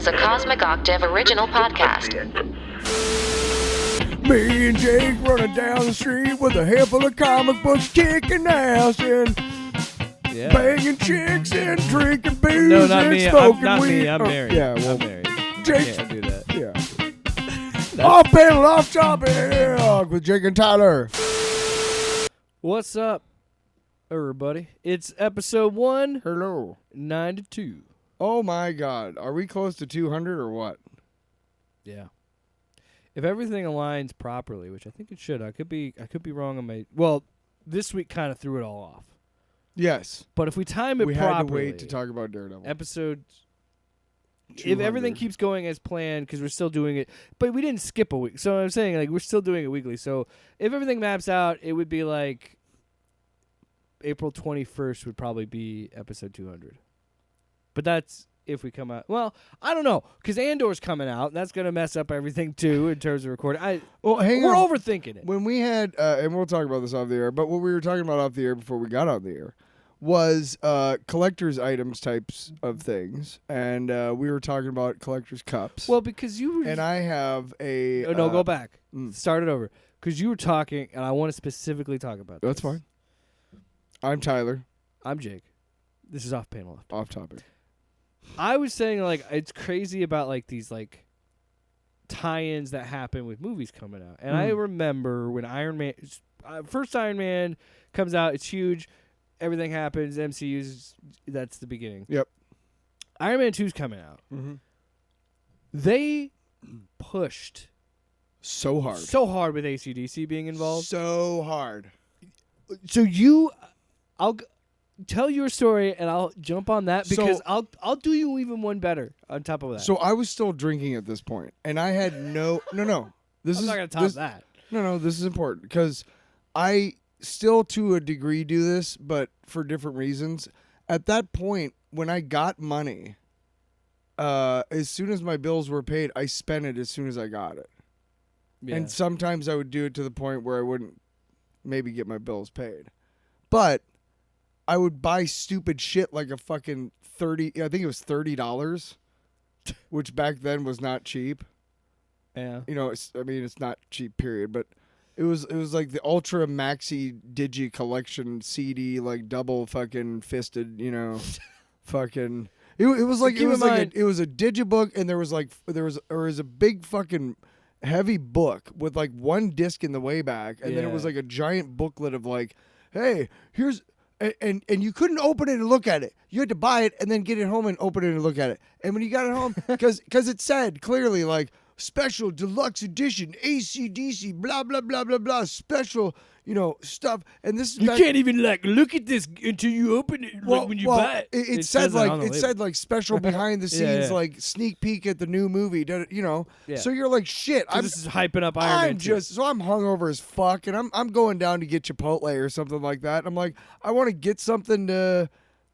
is a Cosmic Octave original podcast. Me and Jake running down the street with a handful of comic books, kicking ass and banging chicks and drinking booze No, not and me. smoking Not weed. me. I'm married. Yeah, well, I'm married. Jake. Can't do that. Yeah. Off panel, off topic with Jake and Tyler. What's up, everybody? It's episode 1, Hello. 92. Oh my God, are we close to 200 or what? Yeah. If everything aligns properly, which I think it should, I could be wrong on my. Well, this week kind of threw it all off. Yes. But if we time it We properly, had to wait to talk about Daredevil. episode. 200. If everything keeps going as planned, because we're still doing it, but we didn't skip a week. So I'm saying, like, we're still doing it weekly. So if everything maps out, it would be like April 21st would probably be episode 200. But that's if we come out. Well, I don't know, because Andor's coming out. And that's going to mess up everything, too, in terms of recording. Well, We're overthinking it. When we had, and we'll talk about this off the air, but what we were talking about off the air before we got on the air was collector's items types of things. And we were talking about collector's cups. Well, because you were... And I have a... no, go back. Mm. Start it over. Because you were talking, and I want to specifically talk about That's this. fine. I'm Tyler. I'm Jake. This is off panel. Off topic. I was saying, like, it's crazy about, like, these, like, tie-ins that happen with movies coming out. And I remember when Iron Man, first Iron Man comes out, it's huge, everything happens, MCU's, that's the beginning. Yep. Iron Man 2's coming out. Mm-hmm. They pushed So hard. so hard with AC/DC being involved. So hard. So I'll tell your story, and I'll jump on that because I'll do you even one better on top of that. So I was still drinking at this point, and I had no. This I'm is not gonna top that. No, this is important because I still, to a degree, do this, but for different reasons. At that point, when I got money, as soon as my bills were paid, I spent it as soon as I got it. Yeah. And sometimes I would do it to the point where I wouldn't maybe get my bills paid. But I would buy stupid shit like a fucking I think it was $30, which back then was not cheap. Yeah. You know, it's not cheap, period, but it was like the Ultra Maxi Digi Collection CD, like double fucking fisted, you know, fucking. It was like Keep in mind- it was a digibook, and there was a big fucking heavy book with like one disc in the way back, and then it was Yeah. like a giant booklet of like, hey, here's. And you couldn't open it and look at it. You had to buy it and then get it home and open it and look at it. And when you got it home, because it said clearly like special deluxe edition AC/DC blah blah blah blah blah special, you know, stuff. And this is You can't even like look at this until you open it when you buy it. It said says that on like the it label. said like special behind the scenes Yeah. like sneak peek at the new movie. You know, Yeah. so you're like shit. So this is hyping up Iron Man 2. So I'm hungover as fuck, and I'm going down to get Chipotle or something like that. And I'm like, I want to get something to,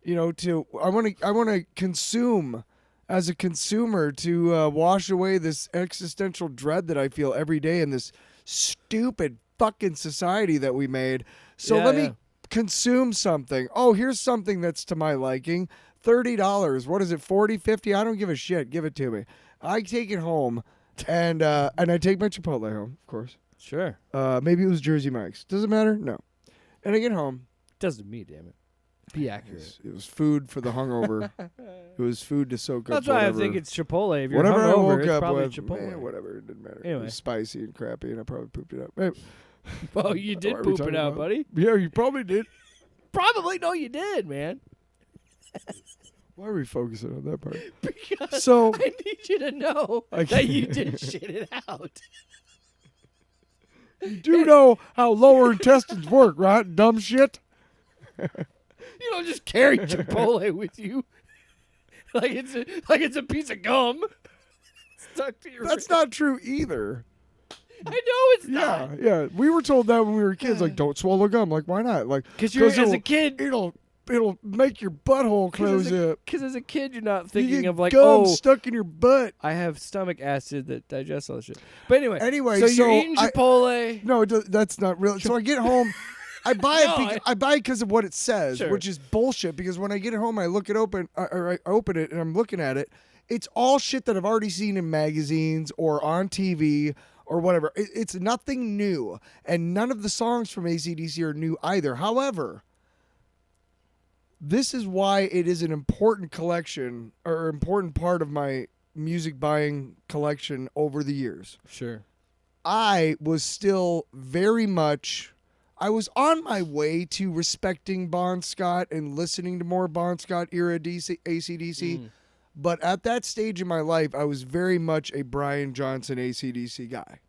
you know, I want to consume as a consumer to wash away this existential dread that I feel every day in this stupid fucking society that we made. So let me consume something. Oh, here's something that's to my liking. $30. What is it? 40, 50? I don't give a shit. Give it to me. I take it home. And I take my Chipotle home, of course. Sure. Maybe it was Jersey Mike's. Does it matter? No. And I get home. Doesn't me, damn it. Be accurate. It was food for the hungover. It was food to soak up. That's why whatever. I think it's Chipotle. If you're Whatever I hungover, woke it's up probably with, Chipotle. whatever, it didn't matter. It Anyway. was spicy and crappy, and I probably pooped it out. Hey, Well, you did What are we poop it talking out, about? buddy. Yeah, you probably did. Probably. No, you did, man. Why are we focusing on that part? Because So I need you to know I that you can't. did shit it out. you do know how lower intestines work, right? Dumb shit. You don't just carry Chipotle with you like it's a piece of gum stuck to your. That's not true either. I know it's not. Yeah. We were told that when we were kids. Like, don't swallow gum. Like, why not? Like, Because as a it'll- kid, it'll make your butthole close up. Because as a kid, you're not You thinking get of like, gum oh, stuck in your butt. I have stomach acid that digests all this shit. But anyway, So you're eating Chipotle. No, that's not real. So I get home. I buy No, it. I buy it because of what it says, Sure. which is bullshit. Because when I get it home, I look it open. I open it and I'm looking at it, it's all shit that I've already seen in magazines or on TV or whatever. It's nothing new, and none of the songs from AC/DC are new either. However, this is why it is an important collection or important part of my music buying collection over the years. Sure. I was still very much, I was on my way to respecting Bon Scott and listening to more Bon Scott era AC/DC. But at that stage in my life, I was very much a Brian Johnson AC/DC guy.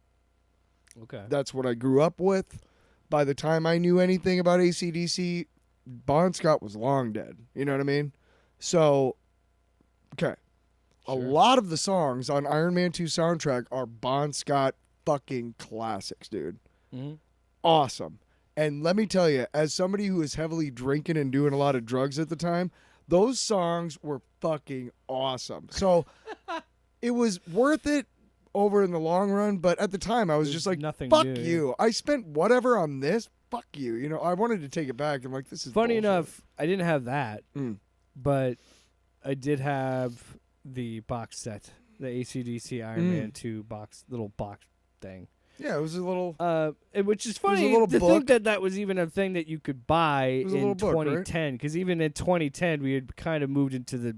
Okay. That's what I grew up with. By the time I knew anything about AC/DC, Bon Scott was long dead. You know what I mean? So, okay. A Sure. lot of the songs on Iron Man 2 soundtrack are Bon Scott fucking classics, dude. Mm-hmm. Awesome. And let me tell you, as somebody who was heavily drinking and doing a lot of drugs at the time, those songs were fucking awesome. So it was worth it over in the long run, but at the time I was just like, nothing fuck new. you. I spent whatever on this. Fuck you. You know, I wanted to take it back. I'm like, this is Funny bullshit. enough, I didn't have that, Mm. but I did have the box set, the AC/DC Iron Man 2 little box thing. Yeah, it was a little. Which is a funny little to book. think that was even a thing that you could buy was a in little book, right? 2010. Because even in 2010, we had kind of moved into the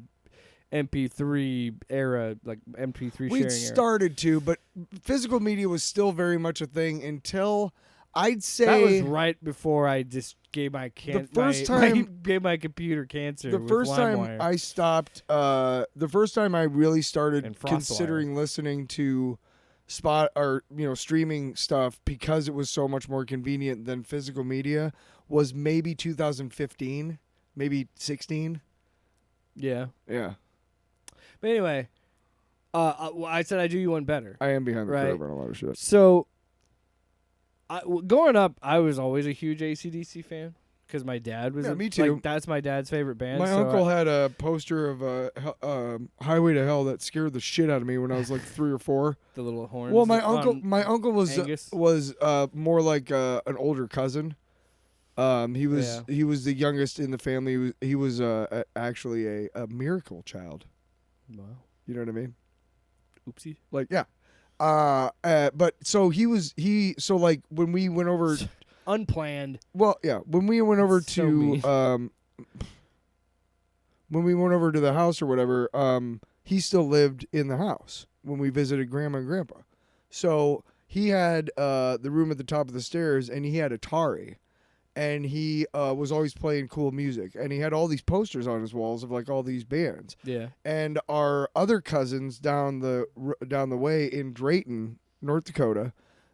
MP3 era, like MP3 We'd sharing era. started to, but physical media was still very much a thing until I'd say That was right before I just gave my gave my computer cancer. the with first time LimeWire. I stopped. The first time I really And started FrostWire. considering listening to spot or streaming stuff because it was so much more convenient than physical media was maybe 2015, maybe 16. Yeah. Yeah, But anyway, I said I'd do you one better. I am behind the Right. curve on a lot of shit. So, growing up, I was always a huge AC/DC fan because my dad was. Yeah, me too. Like, that's my dad's favorite band. My so uncle had a poster of Highway to Hell that scared the shit out of me when I was like 3 or 4. the little horns. Well, my uncle was Angus? more like an older cousin. He was Yeah. he was the youngest in the family. He was actually a miracle child. Wow. You know what I mean? Oopsie. Like yeah. But so so like when we went over. Unplanned. Well, yeah, when we went over So to mean. when we went over to the house or whatever, he still lived in the house when we visited Grandma and Grandpa. So he had the room at the top of the stairs, and he had Atari, and he was always playing cool music, and he had all these posters on his walls of like all these bands. Yeah. And our other cousins down the way in Drayton, North Dakota,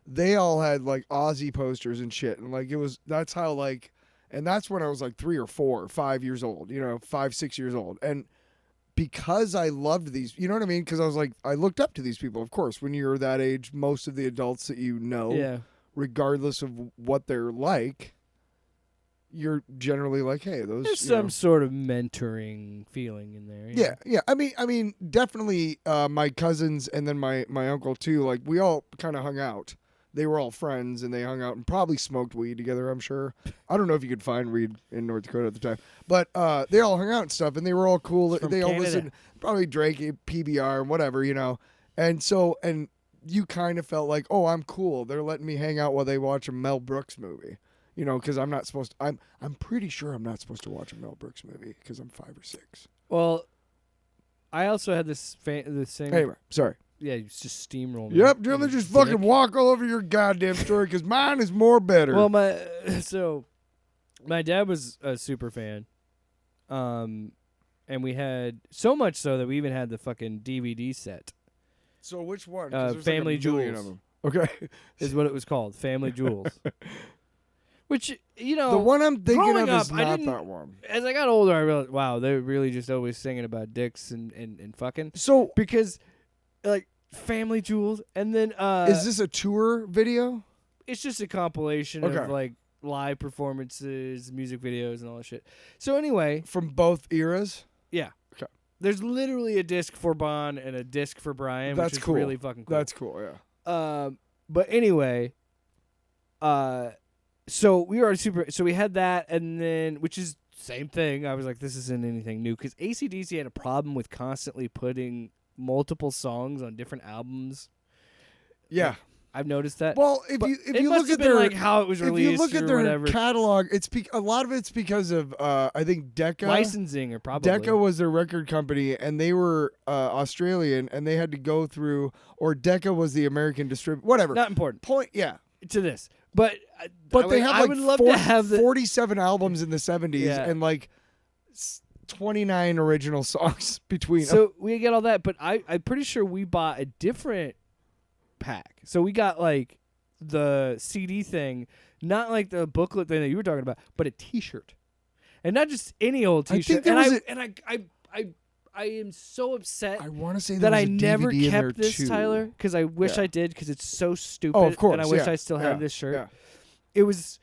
they all had like Ozzy posters and shit, and like that's how like, and that's when I was like 3 or 4 or 5 years old, 5, 6 years old, and because I loved these, you know what I mean? Because I was like, I looked up to these people. Of course, when you're that age, most of the adults that you know, Yeah. regardless of what they're like, you're generally like, hey, those. There's you know. some sort of mentoring feeling in there. you know? Yeah. I mean, definitely my cousins and then my uncle too. Like we all kind of hung out. They were all friends and they hung out and probably smoked weed together. I'm sure. I don't know if you could find weed in North Dakota at the time, but they all hung out and stuff, and they were all cool. From They all Canada. listened, probably drank PBR and whatever, And so you kind of felt like, oh, I'm cool. They're letting me hang out while they watch a Mel Brooks movie. Because I'm not supposed to. I'm pretty sure I'm not supposed to watch a Mel Brooks movie because I'm 5 or 6. Well, I also had the same. Anyway, sorry. Yeah, you just steamroll me. Yep, Dylan, just Dick. fucking walk all over your goddamn story because mine is more better. Well, my dad was a super fan, and we had so much so that we even had the fucking DVD set. so which one? 'Cause there's Family like a million Jewels. of them. Okay, Is what it was called, Family Jewels. Which the one I'm thinking of growing is up, I not didn't- that one. as I got older, I realized, wow, they're really just always singing about dicks and fucking. So Because, like, Family Jewels, and then is this a tour video? it's just a compilation Okay. of like live performances, music videos, and all that shit. So anyway, From both eras? yeah. Okay. There's literally a disc for Bon and a disc for Brian, That's which is cool. really fucking cool. That's cool, yeah. But anyway, so we were so we had that, and then, which is same thing. I was like, this isn't anything new, because AC/DC had a problem with constantly putting multiple songs on different albums. Yeah. I've noticed that. Well, if you must look have at been their like how it was if released you look at or their whatever. catalog, a lot of it's because of I think Decca. Licensing or probably. Decca was their record company, and they were Australian, and they had to go through, or Decca was the American distributor. Whatever. Not important Point. Yeah. to this, but They have I like would love to have 47 albums in the 70s Yeah. and like 29 original songs between them. So we get all that, but I'm pretty sure we bought a different pack. So we got like the CD thing, not like the booklet thing that you were talking about, but a T-shirt, and not just any old I T-shirt. think there was I am so upset I want to say that there was I a never DVD in there kept this, too. Tyler, because I wish Yeah. I did, because it's so stupid. Oh, of course. And I wish yeah, I still yeah, had this shirt. Yeah. It was,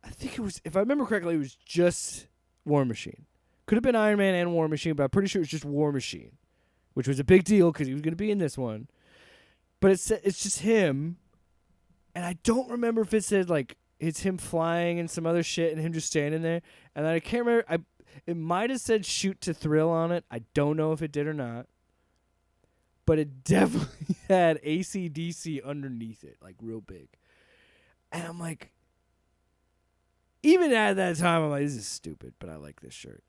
I think it was, if I remember correctly, it was just War Machine. Could have been Iron Man and War Machine, but I'm pretty sure it was just War Machine, which was a big deal because he was going to be in this one. But it's just him, and I don't remember if it said like it's him flying and some other shit and him just standing there. And then I can't remember. It might have said "Shoot to Thrill" on it. I don't know if it did or not. But it definitely had AC/DC underneath it, like real big. And I'm like, even at that time, I'm like, this is stupid, but I like this shirt.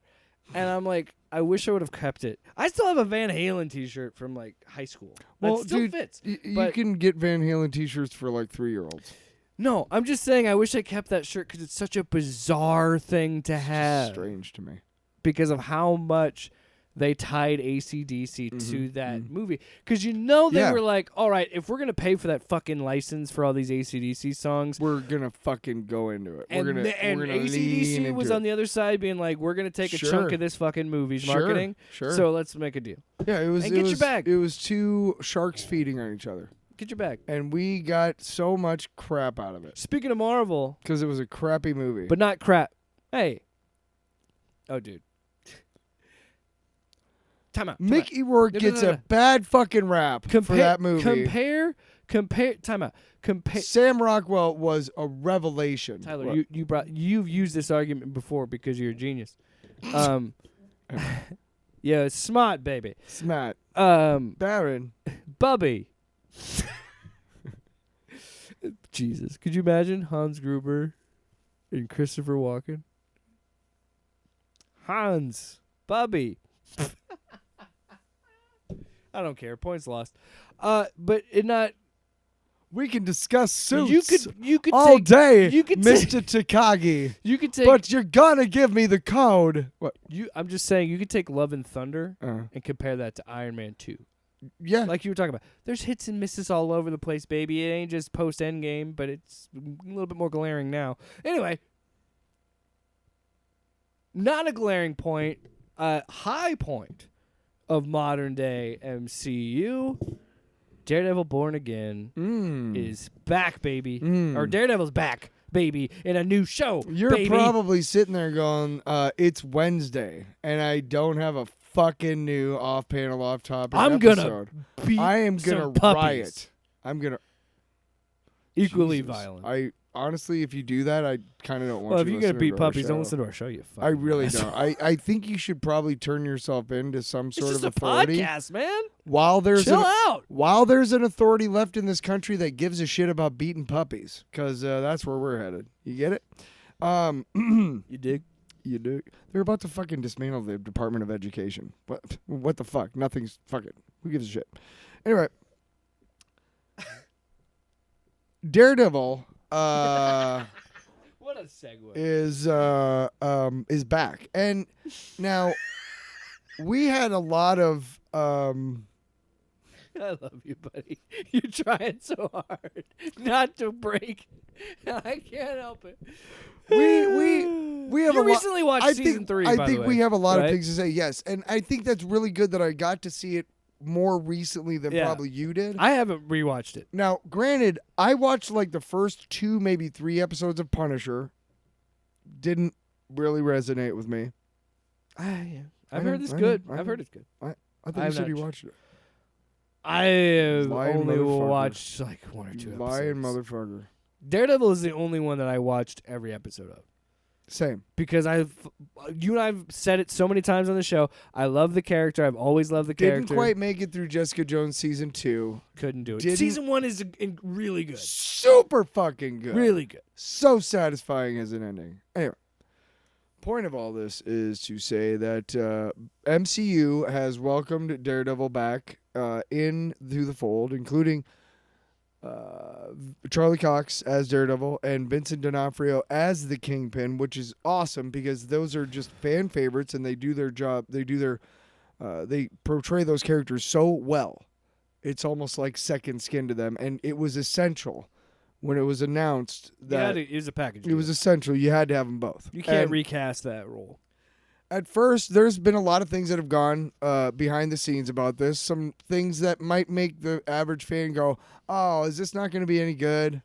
And I'm like, I wish I would have kept it. I still have a Van Halen T-shirt from like high school. Well, That still dude, fits. you but- can get Van Halen T-shirts for like 3-year-olds. No, I'm just saying I wish I kept that shirt because it's such a bizarre thing to have. Strange to me. Because of how much they tied AC/DC to that mhm. movie. Because they Yeah. were like, all right, if we're going to pay for that fucking license for all these AC/DC songs. We're gonna fucking go into it. And, we're gonna AC/DC lean was into on the other side being like, we're going to take a chunk Sure. of this fucking movie's Sure, marketing. sure. So let's make a deal. Yeah, it was. And it get your was, bag. It was two sharks feeding on each other, Get your bag. and we got so much crap out of it Speaking of Marvel, because it was a crappy movie. but not crap. Hey. Oh, dude. Time out. Mickey Rourke No, no, gets no, a no. bad fucking rap for that movie. Compare. Time out. Compare. Sam Rockwell was a revelation. Tyler, What? you've used this argument before because you're a genius. Yeah, it's smart, baby. Smat. Baron, Bubby. Jesus, could you imagine Hans Gruber and Christopher Walken? Hans, Bubby. I don't care. Points lost. But it not. We can discuss suits You could all take, day, you could Mr. Takagi. You could take. But you're gonna give me the code. What? I'm just saying you could take Love and Thunder Uh, and compare that to Iron Man 2. yeah. Like you were talking about. There's hits and misses all over the place, baby. It ain't just post Endgame, but it's a little bit more glaring now. Anyway, not a glaring point, a high point of modern day MCU. Daredevil Born Again is back, baby. Or Daredevil's back, baby, in a new show. You're baby. probably sitting there going, it's Wednesday, and I don't have a fucking new off-panel, off-topic I'm episode. gonna beat I am gonna some puppies. riot. I'm gonna Equally Jesus. violent. I honestly, if you do that, I kind of don't want Well, if you you're gonna listening beat to our puppies, show. don't listen to our show. You fucking I really asshole. don't. I think you should probably turn yourself into some It's sort just of a authority. podcast, man. While there's Chill an, out. while there's an authority left in this country that gives a shit about beating puppies, because that's where we're headed. You get it? You dig? You do. They're about to fucking dismantle the Department of Education. What the fuck? Nothing's fucking. Who gives a shit? Anyway, Daredevil What a segue. is back, and now we had a lot of I love you, buddy. You're trying so hard not to break. I can't help it. we have You a lot. recently watched I season think 3. I by think the way, we have a lot right? of things to say. Yes, and I think that's really good that I got to see it more recently than Yeah. probably you did. I haven't rewatched it. Now, granted, I watched like the first 2, maybe 3 episodes of Punisher. Didn't really resonate with me. Yeah. I I've know, heard it's I know, good. I I've know. heard it's good. I thought I you have said not you ch- watched it. I have Lying only motherfucker. watched like 1 or 2 Lying episodes. motherfucker. Daredevil is the only one that I watched every episode of. Same. Because you and I've said it so many times on the show. I love the character. I've always loved the character. Didn't quite make it through Jessica Jones season 2. Couldn't do it. Didn't- Season 1 is really good. Super fucking good. Really good. So satisfying as an ending. Anyway, point of all this is to say that MCU has welcomed Daredevil back into the fold, including Charlie Cox as Daredevil and Vincent D'Onofrio as the Kingpin, which is awesome because those are just fan favorites and they do their job. They portray those characters so well. It's almost like second skin to them, and it was essential when it was announced that it was a package. it was essential. You had to have them both. You can't And recast that role. at first, there's been a lot of things that have gone behind the scenes about this. Some things that might make the average fan go, oh, is this not going to be any good?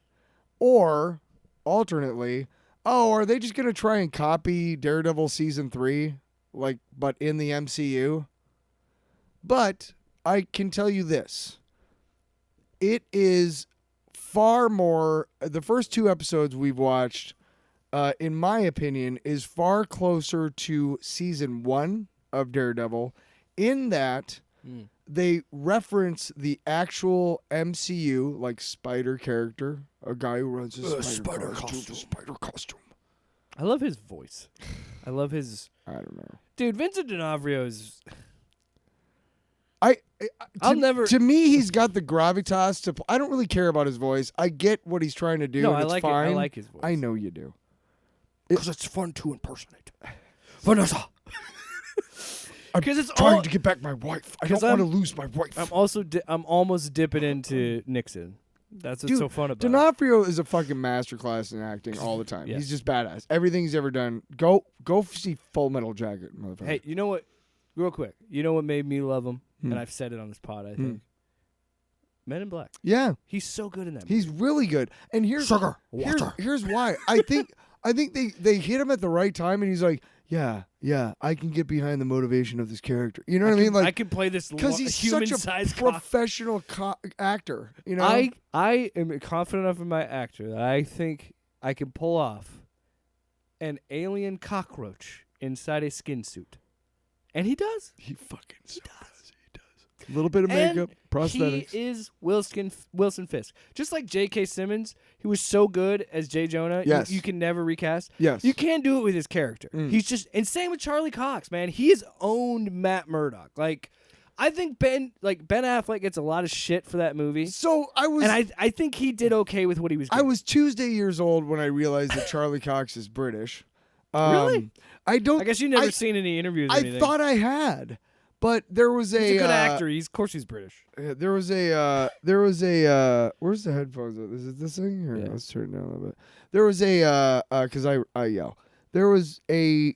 Or, alternately, oh, are they just going to try and copy Daredevil Season 3, but in the MCU? But I can tell you this. It is far more... The first 2 episodes we've watched... in my opinion, is far closer to season 1 of Daredevil in that they reference the actual MCU, like Spider character, a guy who runs a spider costume. I love his voice. I love his... I don't know. Dude, Vincent D'Onofrio is... I'll never... To me, he's got the gravitas to... I don't really care about his voice. I get what he's trying to do. No, and I it's like fine. it. I like his voice. I know you do. Because it's fun to impersonate. Vanessa. Because it's trying to get back my wife. I don't want to lose my wife. I'm almost dipping into Nixon. That's what's so fun about it. D'Onofrio is a fucking masterclass in acting all the time. Yeah. He's just badass. Everything he's ever done. Go see Full Metal Jacket, motherfucker. Hey, you know what? Real quick. You know what made me love him? And I've said it on this pod, I think. Men in Black. Yeah. He's so good in that He's really good. And here's why. I think they hit him at the right time and he's like, yeah, I can get behind the motivation of this character. You know what I mean? Like, I can play this because he's such a professional actor. You know, I am confident enough in my actor that I think I can pull off an alien cockroach inside a skin suit, and he does. He fucking does. A little bit of makeup, prosthetics. He is Wilson Fisk. Just like J.K. Simmons, he was so good as J. Jonah. Yes. You can never recast. Yes. You can't do it with his character. He's just... And same with Charlie Cox, man. He has owned Matt Murdock. Like, I think Ben Affleck gets a lot of shit for that movie. So I was... And I think he did okay with what he was doing. I was Tuesday years old when I realized that Charlie Cox is British. Really? I guess you've never seen any interviews or anything. I thought I had. But there was He's a good actor. Of course he's British. There was a where's the headphones? Is it this thing? Here, let's turn it down a little bit. There was because I yell. There was a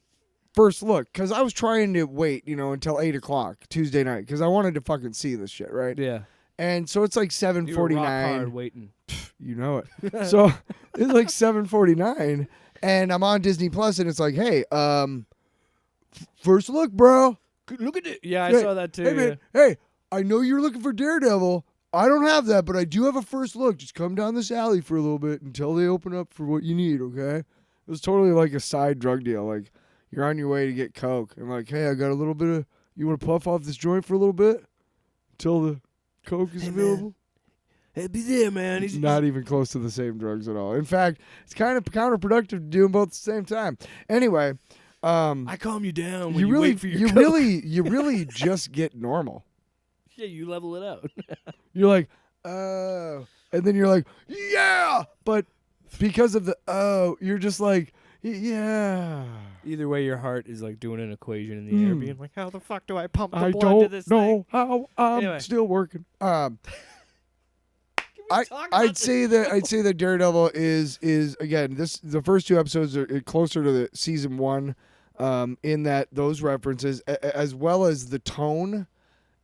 first look because I was trying to wait, until 8:00 Tuesday night because I wanted to fucking see this shit, right? Yeah. And so it's like 7:49. You were rock hard waiting. You know it. So it's like 7:49, and I'm on Disney Plus, and it's like, hey, first look, bro. Look at it. Yeah, I saw that too. Hey, man, hey, I know you're looking for Daredevil. I don't have that, but I do have a first look. Just come down this alley for a little bit until they open up for what you need, okay? It was totally like a side drug deal. Like, you're on your way to get coke. I'm like, hey, I got a little bit of... You want to puff off this joint for a little bit? Until the coke is available? Hey, be there, man. He's not even close to the same drugs at all. In fact, it's kind of counterproductive to do them both at the same time. Anyway... I calm you down when you wait for your you coke. really just get normal. Yeah, you level it out. You're like, oh, and then you're like, yeah, but because of the you're just like, yeah. Either way, your heart is like doing an equation in the air, being like, how the fuck do I pump the I blood to this don't thing? know how. I'm Anyway. still working. I'd I'd say that Daredevil is again the first 2 episodes are closer to the season 1. In that those references, as well as the tone,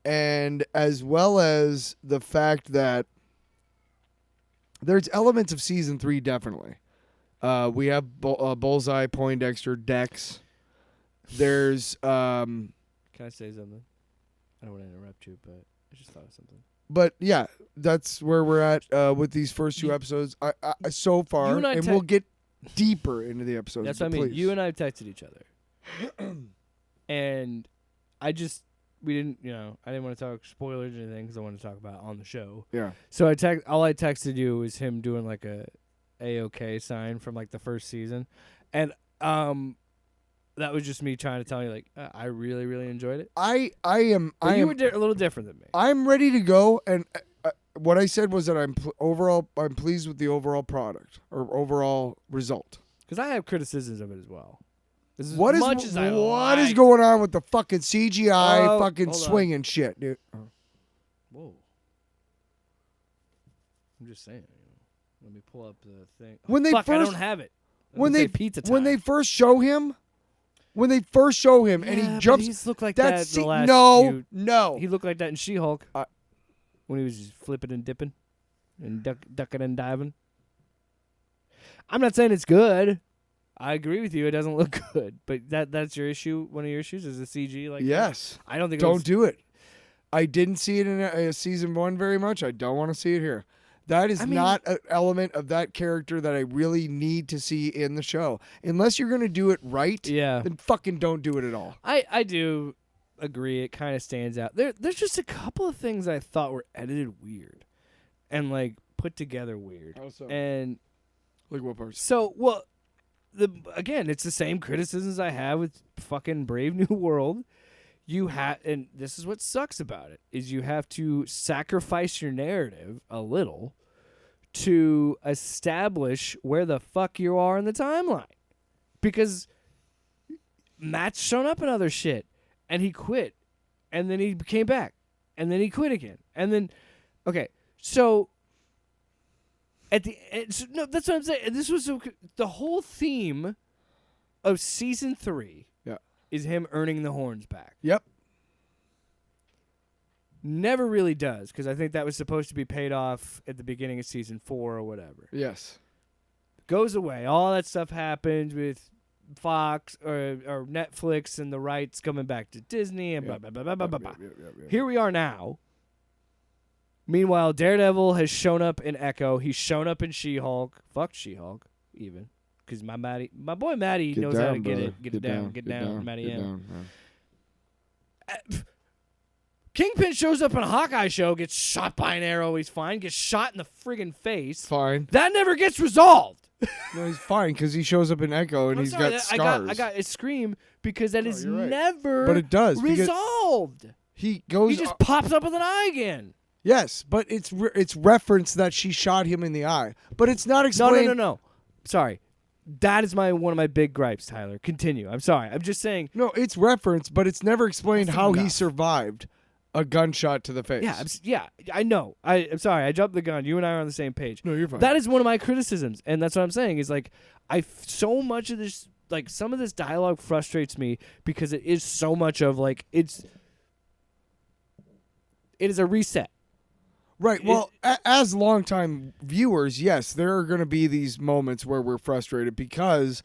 and as well as the fact that there's elements of season 3 definitely. We have Bullseye, Poindexter, Dex. There's Can I say something? I don't want to interrupt you, but I just thought of something. But yeah, that's where we're at with these first 2 episodes. I so far, You and I and we'll get deeper into the episodes. That's what I mean. Please. You and I texted each other, and we didn't, I didn't want to talk spoilers or anything because I wanted to talk about it on the show. Yeah. So all I texted you was him doing like a A-OK sign from like the first season, and that was just me trying to tell you like I really really enjoyed it. I am. But you were a little different than me. I'm ready to go, and what I said was that I'm pleased with the overall product or overall result. Because I have criticisms of it as well. What is going on with the fucking CGI fucking swinging shit, dude? Whoa. I'm just saying. Let me pull up the thing. I don't have it. When they first show him, and he jumps. He's looked like that. No. He looked like that in She-Hulk when he was just flipping and dipping and ducking and diving. I'm not saying it's good. I agree with you. It doesn't look good, but that's your issue. One of your issues is the CG. Like yes, I don't think. Don't do it. I didn't see it in season 1 very much. I don't want to see it here. That is not an element of that character that I really need to see in the show. Unless you're going to do it right, then fucking don't do it at all. I do agree. It kind of stands out. There's just a couple of things I thought were edited weird and like put together weird. How so? And like what parts? So, well, again, it's the same criticisms I have with fucking Brave New World. And this is what sucks about it, is you have to sacrifice your narrative a little to establish where the fuck you are in the timeline. Because Matt's shown up in other shit, and he quit, and then he came back, and then he quit again, and then, okay, so at the end, no, that's what I'm saying. This was the whole theme of season 3. Is him earning the horns back. Yep. Never really does, because I think that was supposed to be paid off at the beginning of season 4 or whatever. Yes. Goes away. All that stuff happens with Fox or Netflix and the rights coming back to Disney and blah, blah, blah, blah, blah, blah, blah. Here we are now. Meanwhile, Daredevil has shown up in Echo. He's shown up in She-Hulk. Fuck She-Hulk, even. Because my boy Matty knows how to get it down, Matty M. Kingpin shows up in a Hawkeye show, gets shot by an arrow, he's fine. Gets shot in the friggin' face. Fine. That never gets resolved. No, he's fine because he shows up in Echo and got scars. I got a scream because that is never but it does, resolved. He just pops up with an eye again. Yes, but it's referenced that she shot him in the eye. But it's not explained. No. Sorry. That is one of my big gripes, Tyler. Continue. I'm sorry. I'm just saying. No, it's referenced, but it's never explained how he survived a gunshot to the face. Yeah, I know. I'm sorry. I jumped the gun. You and I are on the same page. No, you're fine. That is one of my criticisms, and that's what I'm saying. Is like so much of this, like some of this dialogue frustrates me because it is so much of like it is a reset. Right. Well, as longtime viewers, yes, there are going to be these moments where we're frustrated because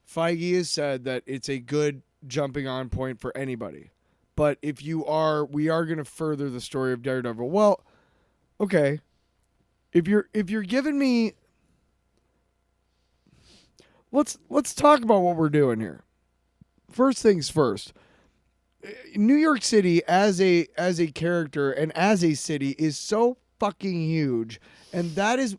Feige has said that it's a good jumping on point for anybody. But we are going to further the story of Daredevil. Well, okay. If you're giving me, let's talk about what we're doing here. First things first. New York City as a character and as a city is so fucking huge, and that is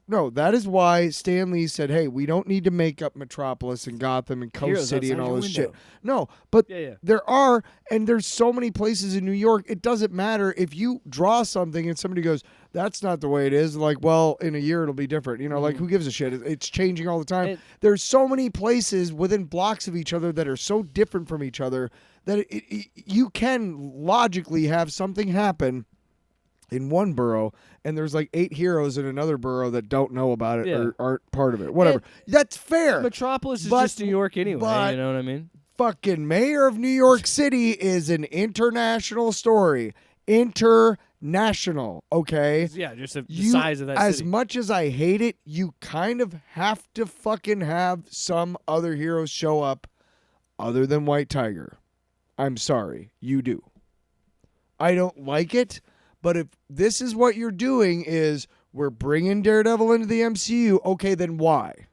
why Stan Lee said, "Hey, we don't need to make up Metropolis and Gotham and Coast City and all this shit." No, but there's so many places in New York. It doesn't matter if you draw something and somebody goes, "That's not the way it is." Like, well, in a year it'll be different. Like who gives a shit? It's changing all the time. There's so many places within blocks of each other that are so different from each other that you can logically have something happen in one borough, and there's like 8 heroes in another borough that don't know about it or aren't part of it. Whatever. That's fair. Metropolis is just New York anyway. You know what I mean? Fucking mayor of New York City is an international story. International, okay? Yeah, just the size of that as city. Much as I hate it, you kind of have to fucking have some other heroes show up other than White Tiger. I'm sorry, you do. I don't like it, but if this is what you're doing is we're bringing Daredevil into the MCU, okay, then why?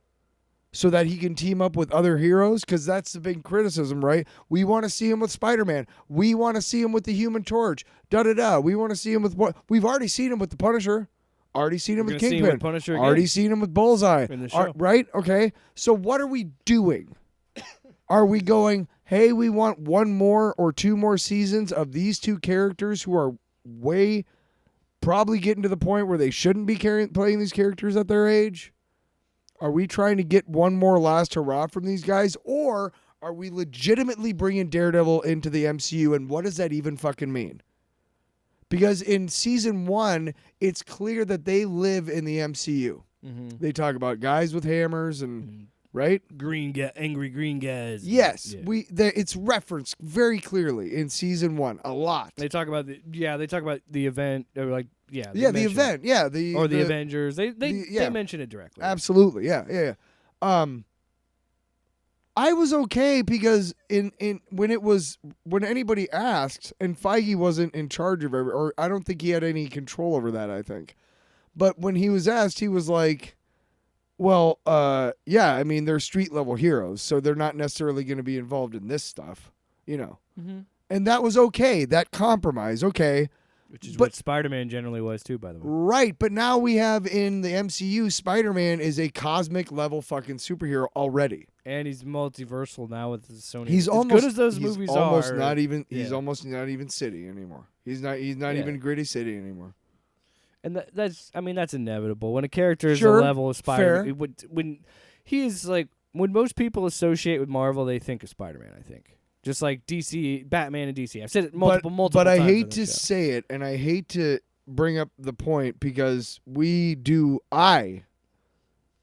so that he can team up with other heroes? Because that's the big criticism, right? We want to see him with Spider-Man. We want to see him with the Human Torch. Da-da-da. We want to see him with what? We've already seen him with the Punisher. Already seen him We're with gonna see him Kingpin. with Punisher again. Already seen him with Bullseye. In the show. Right? Okay. So what are we doing? Are we going, hey, we want one more or two more seasons of these two characters who are way probably getting to the point where they shouldn't be playing these characters at their age? Are we trying to get one more last hurrah from these guys? Or are we legitimately bringing Daredevil into the MCU? And what does that even fucking mean? Because in season 1, it's clear that they live in the MCU. Mm-hmm. They talk about guys with hammers and, right? Angry green guys. Yes, Yeah. it's referenced very clearly in season 1 a lot. They talk about the event, or like The event, the Avengers. They mention it directly. Absolutely, yeah. I was okay because when anybody asked, and Feige wasn't in charge of it, or I don't think he had any control over that, I think. But when he was asked, he was like, well, yeah, I mean, they're street level heroes, so they're not necessarily going to be involved in this stuff, Mm-hmm. And that was okay, that compromise, okay. Which is what Spider-Man generally was too, by the way. Right, but now we have in the MCU, Spider-Man is a cosmic level fucking superhero already. And he's multiversal now with the Sony. He's as almost good as those he's movies almost are. not even. Yeah. He's almost not even City anymore. He's not even Gritty City anymore. And that's inevitable. When a character is Sure, a level of Spider-Man, fair. when most people associate with Marvel, they think of Spider-Man, I think. Just like DC, Batman and DC. I've said it multiple times. But I on hate this to show. say it, and I hate to bring up the point because I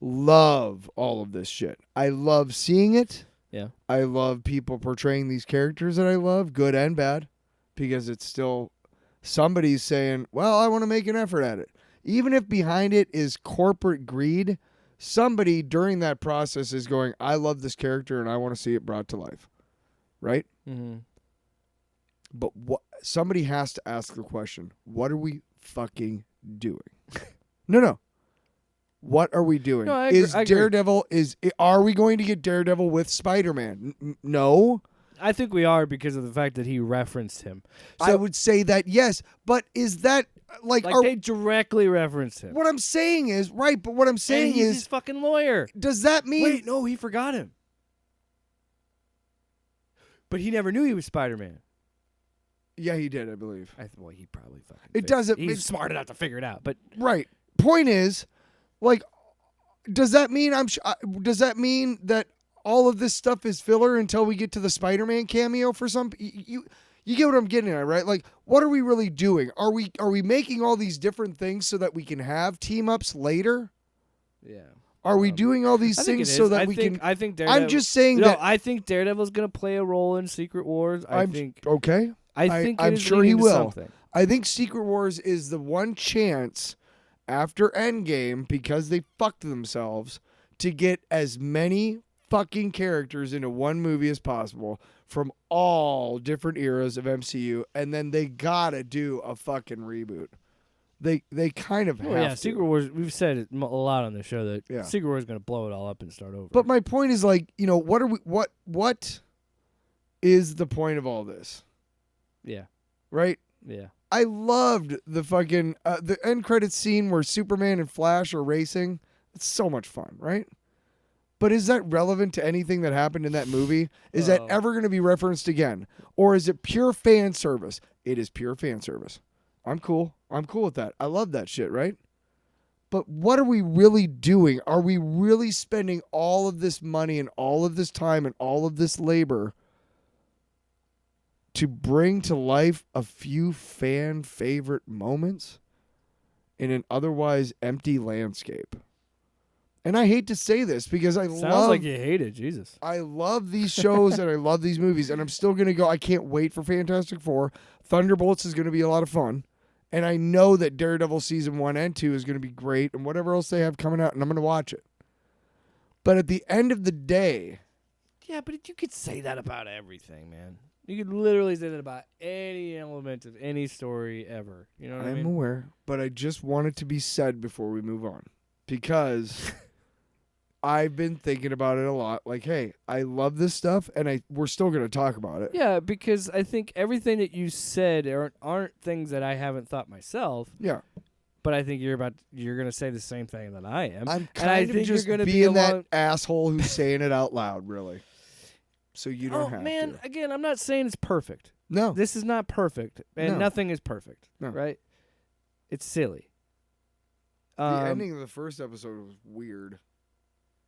love all of this shit. I love seeing it. Yeah. I love people portraying these characters that I love, good and bad, because it's still somebody's saying, well, I want to make an effort at it. Even if behind it is corporate greed, somebody during that process is going, I love this character and I want to see it brought to life. Right? Mm-hmm. But somebody has to ask the question, what are we fucking doing? No. What are we doing? No, I agree. Daredevil are we going to get Daredevil with Spider-Man? No. I think we are because of the fact that he referenced him. So, I would say that yes, but is that they directly referenced him. what I'm saying is right, but what I'm saying and he's is his fucking lawyer. does that mean Wait, no, he forgot him. But he never knew he was Spider-Man. Yeah, he did, I believe. Well, he probably fucking. It doesn't. He's smart enough to figure it out. But right. Point is, does that mean does that mean that all of this stuff is filler until we get to the Spider-Man cameo for some? You get what I'm getting at, right? Like, what are we really doing? Are we making all these different things so that we can have team ups later? yeah. Are we doing all these things so that we can? I think Daredevil. I'm just saying that. I think Daredevil's gonna play a role in Secret Wars. Okay. I think I'm it is sure he leading to will. something. I think Secret Wars is the one chance after Endgame, because they fucked themselves, to get as many fucking characters into one movie as possible from all different eras of MCU, and then they gotta do a fucking reboot. They kind of have to. Secret Wars. We've said it a lot on the show that Yeah. Secret Wars is going to blow it all up and start over. But my point is, what is the point of all this? yeah, Right? yeah. I loved the fucking the end credits scene where Superman and Flash are racing. It's so much fun, right? But is that relevant to anything that happened in that movie? Is that ever going to be referenced again? Or is it pure fan service? It is pure fan service. I'm cool with that. I love that shit, right? But what are we really doing? Are we really spending all of this money and all of this time and all of this labor to bring to life a few fan favorite moments in an otherwise empty landscape? And I hate to say this because Sounds like you hate it, Jesus. I love these shows and I love these movies, and I'm still going to go. I can't wait for Fantastic Four. Thunderbolts is going to be a lot of fun. And I know that Daredevil season 1 and 2 is going to be great, and whatever else they have coming out, and I'm going to watch it. But at the end of the day... Yeah, but you could say that about everything, man. You could literally say that about any element of any story ever. You know what I mean? I'm aware, but I just want it to be said before we move on. Because I've been thinking about it a lot. Like, hey, I love this stuff, and we're still going to talk about it. Yeah, because I think everything that you said aren't things that I haven't thought myself. Yeah. But I think you're going to say the same thing that I am. I'm and I kind of think just you're gonna being be that asshole who's saying it out loud, really. So you don't have to. Again, I'm not saying it's perfect. No. This is not perfect, and No. nothing is perfect, No. right? It's silly. The ending of the first episode was weird.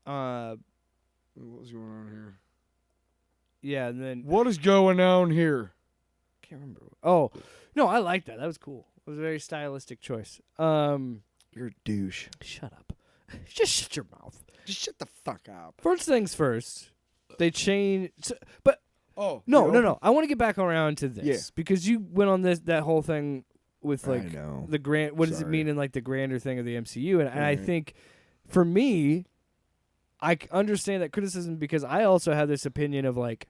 What was going on here? Yeah, and then What is going on here? can't remember. Oh, no, I like that. That was cool. It was a very stylistic choice. You're a douche. Shut up. Just shut your mouth. Just shut the fuck up. First things first. They changed, but Oh no. I want to get back around to this Yeah. because you went on that whole thing with like know. the grand. What does it Sorry. mean in like the grander thing of the MCU? And I Right. think for me, I understand that criticism because I also have this opinion of like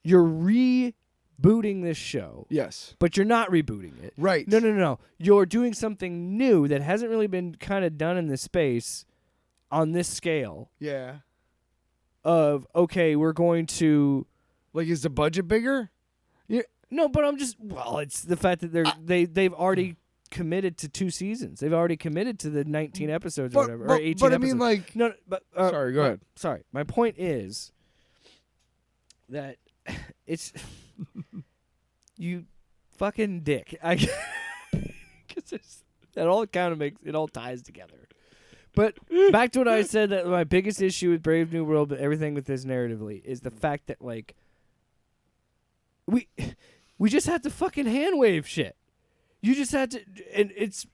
you're rebooting this show, Yes. but you're not rebooting it. Right. No. You're doing something new that hasn't really been kind of done in this space on this scale Yeah. of, okay, we're going to... Like, is the budget bigger? No, but I'm just... Well, it's the fact that they've already committed to 2 seasons. They've already committed to the 19 episodes or whatever, or 18 but I episodes. mean, like... No, but... sorry, go ahead. Sorry. My point is that it's... you fucking dick. Because that all kind of makes... It all ties together. But back to what I said, that my biggest issue with Brave New World, but everything with this narratively, is the fact that, like, we just have to fucking hand wave shit. You just had to, and it's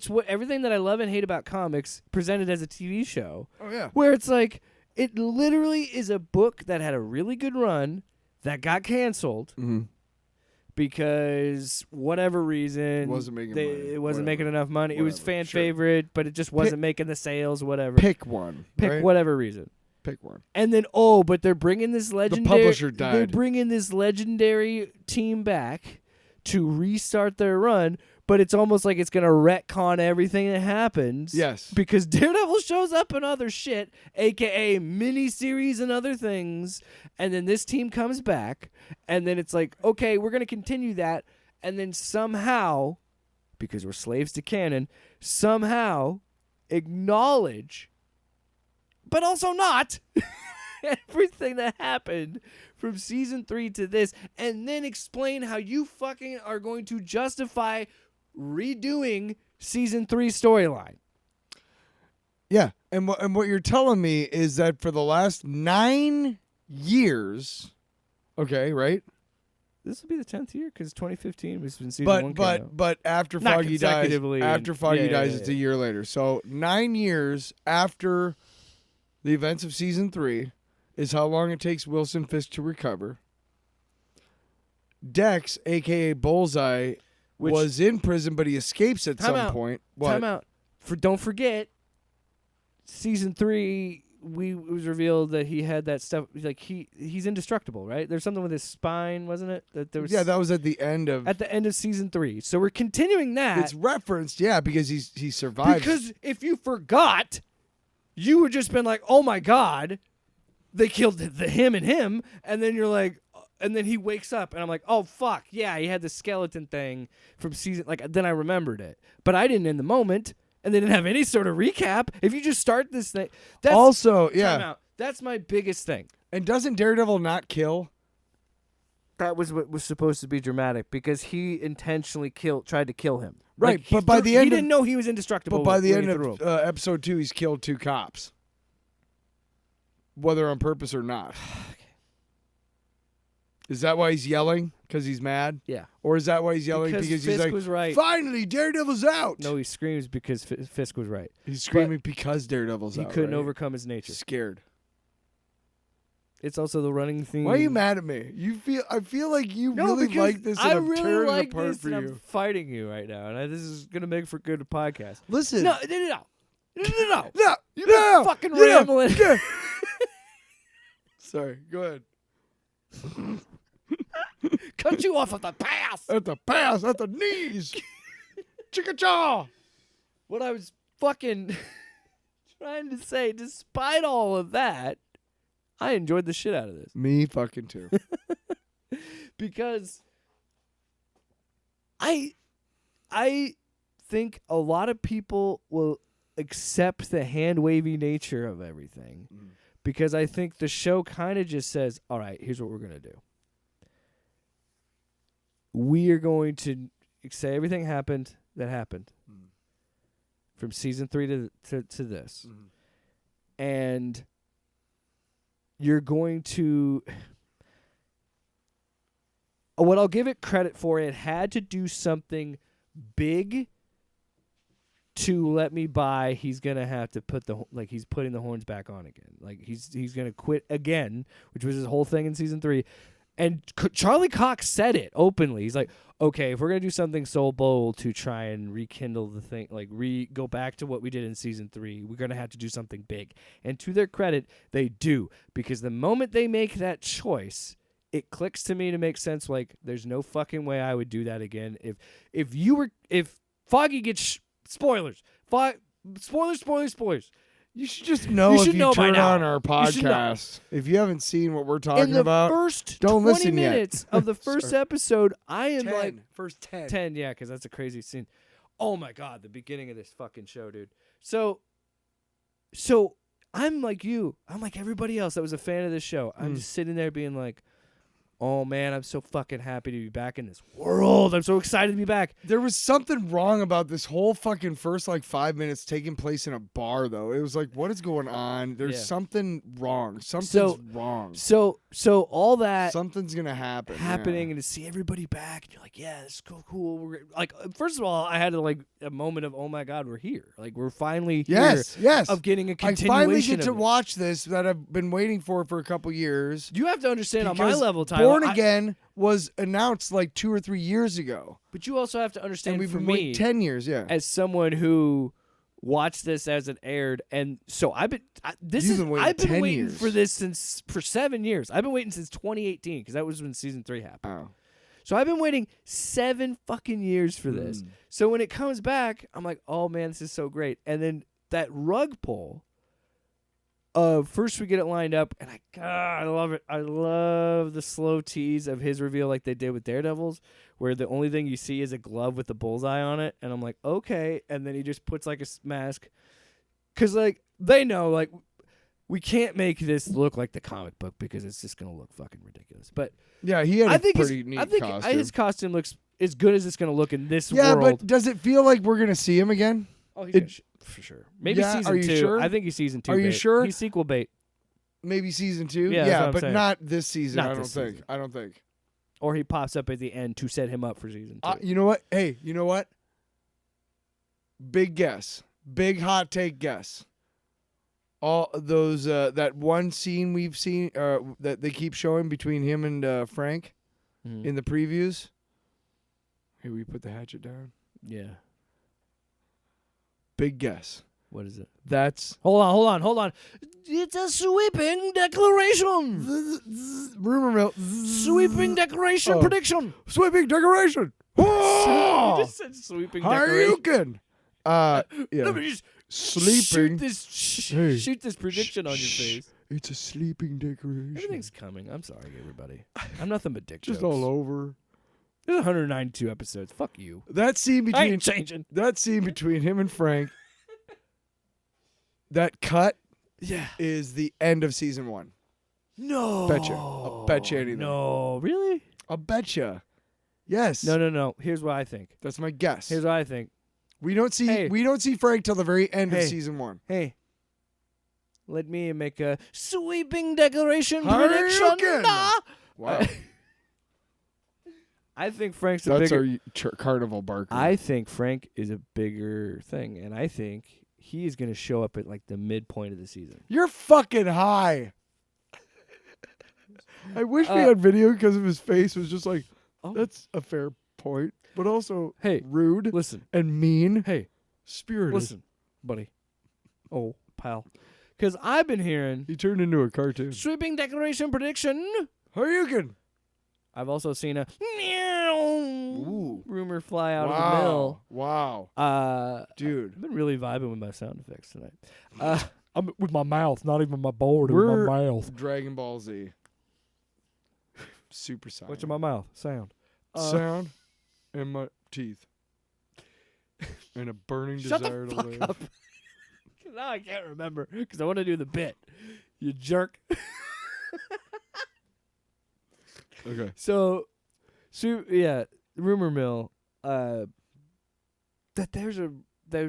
what everything that I love and hate about comics presented as a TV show. Oh, yeah. Where it's like, it literally is a book that had a really good run that got canceled. Mm-hmm. Because whatever reason, It wasn't making money. it wasn't Whatever. making enough money. It was Whatever. fan Sure. favorite, but it just wasn't making the sales. Whatever. Pick one. Pick right? whatever reason. Pick one. And then but they're bringing this legendary. publisher died. They're bringing this legendary team back to restart their run, but it's almost like it's gonna retcon everything that happens. Yes. Because Daredevil shows up in other shit, aka miniseries and other things, and then this team comes back, and then it's like, okay, we're gonna continue that, and then somehow, because we're slaves to canon, somehow acknowledge, but also not, everything that happened from season 3 to this, and then explain how you fucking are going to justify redoing season 3 storyline. Yeah, and what you're telling me is that for the last 9 years, okay, right? This will be the 10th year because 2015 was when season 1 came out. But after Not Foggy dies, consecutively, it's a year later. So 9 years after the events of season 3 is how long it takes Wilson Fisk to recover. Dex, aka Bullseye, was in prison, but he escapes at some point. What? Time out. Don't forget, season 3, it was revealed that he had that stuff. Like he's indestructible, right? There's something with his spine, wasn't it? That there was. Yeah, that was at the end of. At the end of season 3. So we're continuing that. It's referenced, yeah, because he survives. Because if you forgot, you would just been like, "Oh my god, they killed him, and then you're like, and then he wakes up, and I'm like, "Oh fuck, yeah, he had the skeleton thing from season." Like then I remembered it, but I didn't in the moment, and they didn't have any sort of recap. If you just start this thing, that's also, yeah, time out. That's my biggest thing. And doesn't Daredevil not kill? That was what was supposed to be dramatic because he intentionally tried to kill him. Right, Like, but by the end he didn't know he was indestructible. But by the when end he threw of him. episode 2, he's killed 2 cops, whether on purpose or not. Is that why he's yelling? Because he's mad? Yeah. Or is that why he's yelling Because because he's Fisk like, was right. finally, Daredevil's out? No, he screams because Fisk was right. He's screaming because Daredevil's out. He couldn't right? overcome his nature. Scared. It's also the running theme. Why are you mad at me? I feel like you really because like this and I I'm really tearing like it apart this for and you. I'm fighting you right now, and this is gonna make for good podcast. Listen. No. No. You've been fucking rambling. Yeah. Sorry. Go ahead. Cut you off at the pass. At the pass, at the knees. Chicka-chaw. What I was fucking trying to say, despite all of that, I enjoyed the shit out of this. Me fucking too. Because I think a lot of people will accept the hand-wavy nature of everything because I think the show kind of just says, all right, here's what we're going to do. We are going to say everything happened that happened from season 3 to this. And you're going to... What I'll give it credit for, it had to do something big to let me buy. He's gonna have to he's putting the horns back on again. Like he's gonna quit again, which was his whole thing in season 3. And Charlie Cox said it openly. He's like, okay, if we're gonna do something so bold to try and rekindle the thing, like go back to what we did in season 3, we're gonna have to do something big. And to their credit, they do, because the moment they make that choice, it clicks to me to make sense. Like, there's no fucking way I would do that again. If Foggy gets spoilers. You should just know You if should you know by turn now. on our You should know. podcast. If you haven't seen what we're talking In the about, first don't 20 listen yet. minutes of the first episode, I am 10, like first 10. 10, yeah, because that's a crazy scene. Oh my god, the beginning of this fucking show, dude. So I'm like you. I'm like everybody else that was a fan of this show. I'm just sitting there being like, oh man, I'm so fucking happy to be back in this world. I'm so excited to be back. There was something wrong about this whole fucking first 5 minutes taking place in a bar, though. It was like, what is going on? There's something wrong. Something's wrong. So all that Something's gonna happen. happening, and to see everybody back, and you're like, yeah, this is cool. We're like, first of all, I had a moment of, oh my god, we're here. Like, we're finally here. Yes. Of getting a I continuation. finally get to of it. watch this that I've been waiting for a couple years. You have to understand on my Because level, Tyler. Born Again was announced 2 or 3 years ago. But you also have to understand, And we've for been me, waiting 10 years, as someone who watched this as it aired, and so I've been waiting 10 years. for this for 7 years. I've been waiting since 2018 because that was when season 3 happened. Oh. So I've been waiting 7 fucking years for this. So when it comes back, I'm like, oh man, this is so great. And then that rug pull. First we get it lined up, and I love it. I love the slow tease of his reveal, like they did with Daredevils, where the only thing you see is a glove with the bullseye on it, and I'm like, okay. And then he just puts a mask, because they know we can't make this look like the comic book because it's just gonna look fucking ridiculous. But Yeah, he had I a pretty neat costume. his costume looks as good as it's gonna look in this Yeah, world. but does it feel like we're gonna see him again? Oh, he's for sure. Maybe Yeah, season are you 2. sure? I think he's season 2. Are you bait. sure? He's sequel bait. Maybe season 2? Yeah, that's what I'm but saying. not this season. Not I don't this think. season. I don't think. Or he pops up at the end to set him up for season 2. You know what? Hey, you know what? Big guess. Big hot take guess. All those that one scene we've seen that they keep showing between him and Frank in the previews. Here, we put the hatchet down. Yeah. Big guess. What is it? That's Hold on. It's a sweeping declaration. rumor mill. Sweeping declaration prediction. Sweeping decoration. You Oh! just said sweeping declaration. Hadouken! Let Yeah. me just Sleeping. shoot this prediction on your face. It's a sleeping decoration. Everything's coming. I'm sorry, everybody. I'm nothing but dick Just jokes. all over. There's 192 episodes. Fuck you. That scene I between ain't changing. him and Frank. That cut Yeah. is the end of season 1. No. Betcha. I'll bet you anything. No. Really? I'll betcha. Yes. No. Here's what I think. That's my guess. Here's what I think. We don't see Frank till the very end of season 1. Hey. Let me make a sweeping declaration Hadouken! prediction. Nah. Wow. I think Frank's a That's bigger. our carnival barker. I think Frank is a bigger thing, and I think he is going to show up at the midpoint of the season. You're fucking high. I wish we had video because of his face was just like, that's a fair point, but also rude Listen. and mean. Hey, Spirited. listen, buddy. Oh, pal. Because I've been hearing He turned into a cartoon. sweeping declaration prediction. Hadouken! I've also seen a meow. Ooh. rumor fly out of the mill. Wow. Dude. I've been really vibing with my sound effects tonight. I'm with my mouth, not even my board. We're with my mouth. Dragon Ball Z. Super Saiyan. What's in my mouth? Sound. Sound and my teeth. And a burning Shut desire the to fuck live. up. Now I can't remember because I want to do the bit. You jerk. Okay. So yeah, rumor mill. That there's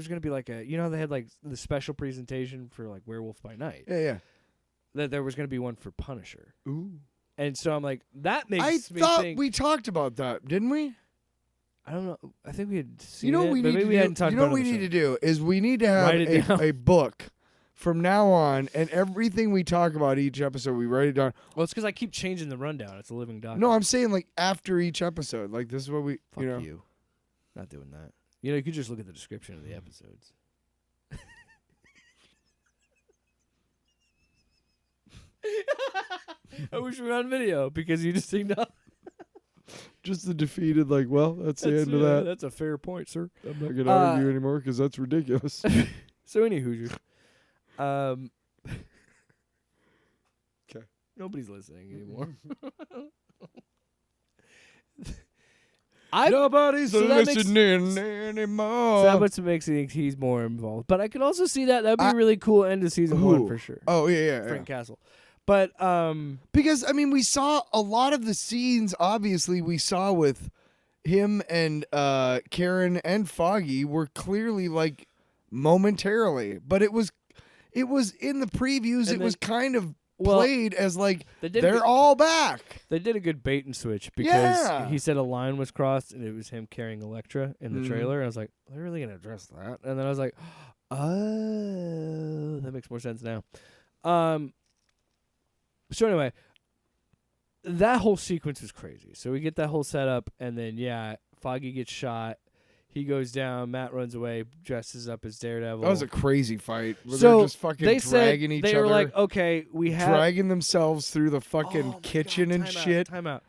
gonna be like a, they had like the special presentation for like Werewolf by Night. Yeah. That there was gonna be one for Punisher. Ooh. And so I'm like, that makes me I thought think. we talked about that, didn't we? I don't know. I think we had seen You know what we but need maybe to we do? hadn't talked You know about what it we on need the to show. do is we need to have Write it down. a book from now on, and everything we talk about each episode, we write it down. Well, it's because I keep changing the rundown. It's a living document. No, I'm saying like after each episode, like this is what we, Fuck you. Not doing that. You could just look at the description of the episodes. I wish we were on video because you just think no. Just the defeated, like, well, that's the end of that. That's a fair point, sir. I'm not gonna argue anymore because that's ridiculous. So any Hoosiers. Okay. Nobody's listening anymore. Nobody's so that makes- listening anymore. So that much makes me think he's more involved. But I could also see that'd be a really cool end of season Who? 1 for sure. Oh yeah. Frank Castle. But Because I mean, we saw a lot of the scenes. Obviously, we saw with him and Karen and Foggy were clearly like momentarily, but it was in the previews. And It was kind of well, played as like they did they're all back. They did a good bait and switch because Yeah. he said a line was crossed and it was him carrying Elektra in the Mhm. trailer. And I was like, they're really going to address that? And then I was like, oh, that makes more sense now. So anyway, that whole sequence was crazy. So we get that whole setup, and then, Foggy gets shot. He goes down. Matt runs away, dresses up as Daredevil. That was a crazy fight. Where So they're just fucking they said dragging each they other, were like, okay, we have dragging themselves through the fucking Oh my kitchen God, and shit. Time out.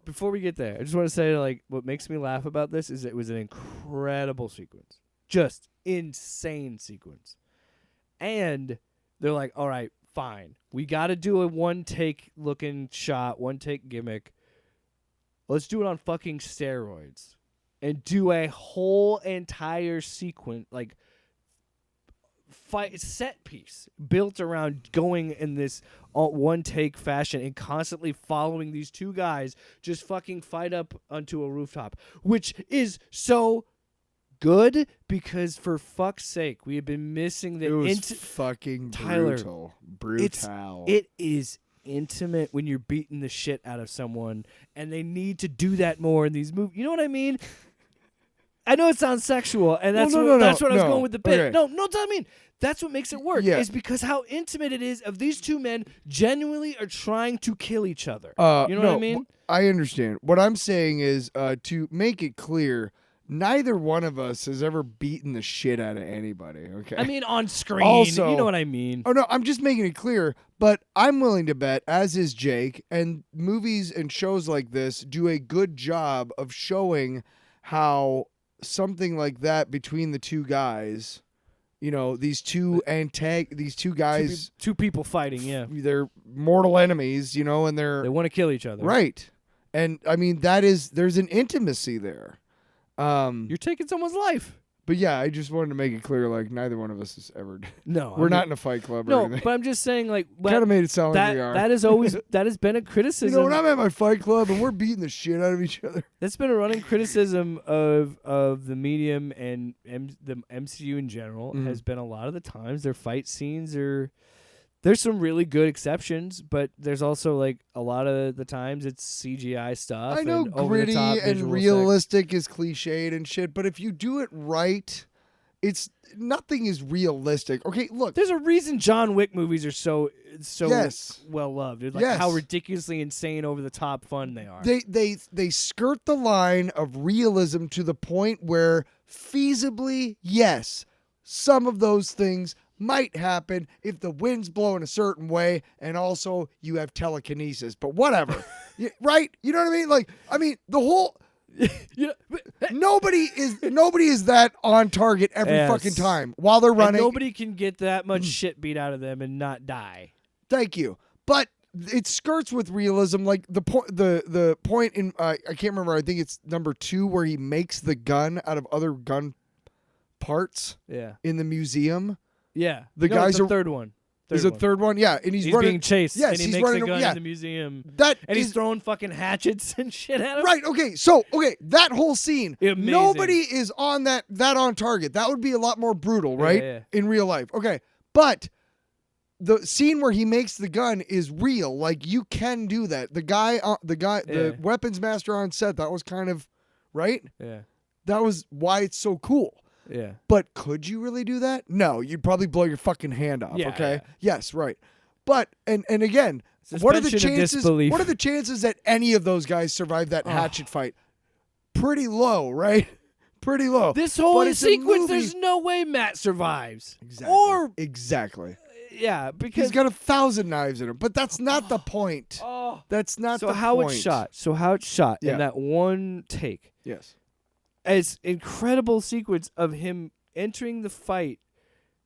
Before we get there, I just want to say, like, what makes me laugh about this is it was an incredible sequence. Just insane sequence. And they're like, all right, fine. We got to do a one-take looking shot, one-take gimmick. Let's do it on fucking steroids. And do a whole entire sequence, like, fight set piece built around going in this one take fashion and constantly following these two guys just fucking fight up onto a rooftop, which is so good because for fuck's sake we have been missing the It was fucking Tyler, brutal. Brutal. it is intimate when you're beating the shit out of someone, and they need to do that more in these movies. You know what I mean? I know it sounds sexual, and that's that's what I was going with the bit. Okay. No, what I mean. That's what makes it work. Yeah. Is because how intimate it is of these two men genuinely are trying to kill each other. You know what I mean? I understand. What I'm saying is to make it clear, neither one of us has ever beaten the shit out of anybody. Okay. I mean, on screen. Also- you know what I mean? Oh no, I'm just making it clear, but I'm willing to bet, as is Jake, and movies and shows like this do a good job of showing how something like that between the two guys, these two guys, Two people fighting. Yeah, they're mortal enemies, and they're they want to kill each other. right. And I mean, there's an intimacy there. You're taking someone's life. But yeah, I just wanted to make it clear, like, neither one of us has ever. No, We're not in a fight club or No, anything. but I'm just saying, like, Kind of made it sound like we are. that is always that has been a criticism. when I'm at my fight club and we're beating the shit out of each other. That's been a running criticism of the medium and the MCU in general. Mhm. Has been a lot of the times their fight scenes are. There's some really good exceptions, but there's also like a lot of the times it's CGI stuff. I know and gritty over-the-top and visual realistic is cliched and shit, but if you do it right, nothing is realistic. Okay, look. There's a reason John Wick movies are so Yes. well loved. Like Yes. how ridiculously insane over the top fun they are. They skirt the line of realism to the point where feasibly, yes, some of those things might happen if the wind's blowing a certain way and also you have telekinesis, but whatever. Right? You know what I mean? Like, I mean, the whole You know, Nobody is that on target every Yes. fucking time while they're and running. nobody can get that much shit beat out of them and not die. Thank you. But it skirts with realism. Like the point in I can't remember. I think it's number 2 where he makes the gun out of other gun parts Yeah. in the museum. Yeah. The no, guys it's the are- third one. Is it third one? Yeah, and He's running. being chased. Yes, and he he's makes running. the gun yeah, in the museum. that And he's is- throwing fucking hatchets and shit at him. right. Okay, so that whole scene. Amazing. Nobody is on that on target. That would be a lot more brutal, right? yeah. In real life. Okay, but the scene where he makes the gun is real. Like you can do that. The Yeah. weapons master on set. That was kind of right. Yeah. That was why it's so cool. Yeah. But could you really do that? No, you'd probably blow your fucking hand off. Yeah, Okay. yeah. Yes, right. But and again, what are the Suspension of chances? disbelief. What are the chances that any of those guys survive that hatchet fight? Pretty low, right? Pretty low. This whole But it's a sequence, movie. there's no way Matt survives. Exactly. Or exactly. yeah, because He's got 1,000 knives in him, but that's not the point. oh. That's not So the how point. it's shot. So how it's shot Yeah. in that one take. Yes. As incredible sequence of him entering the fight,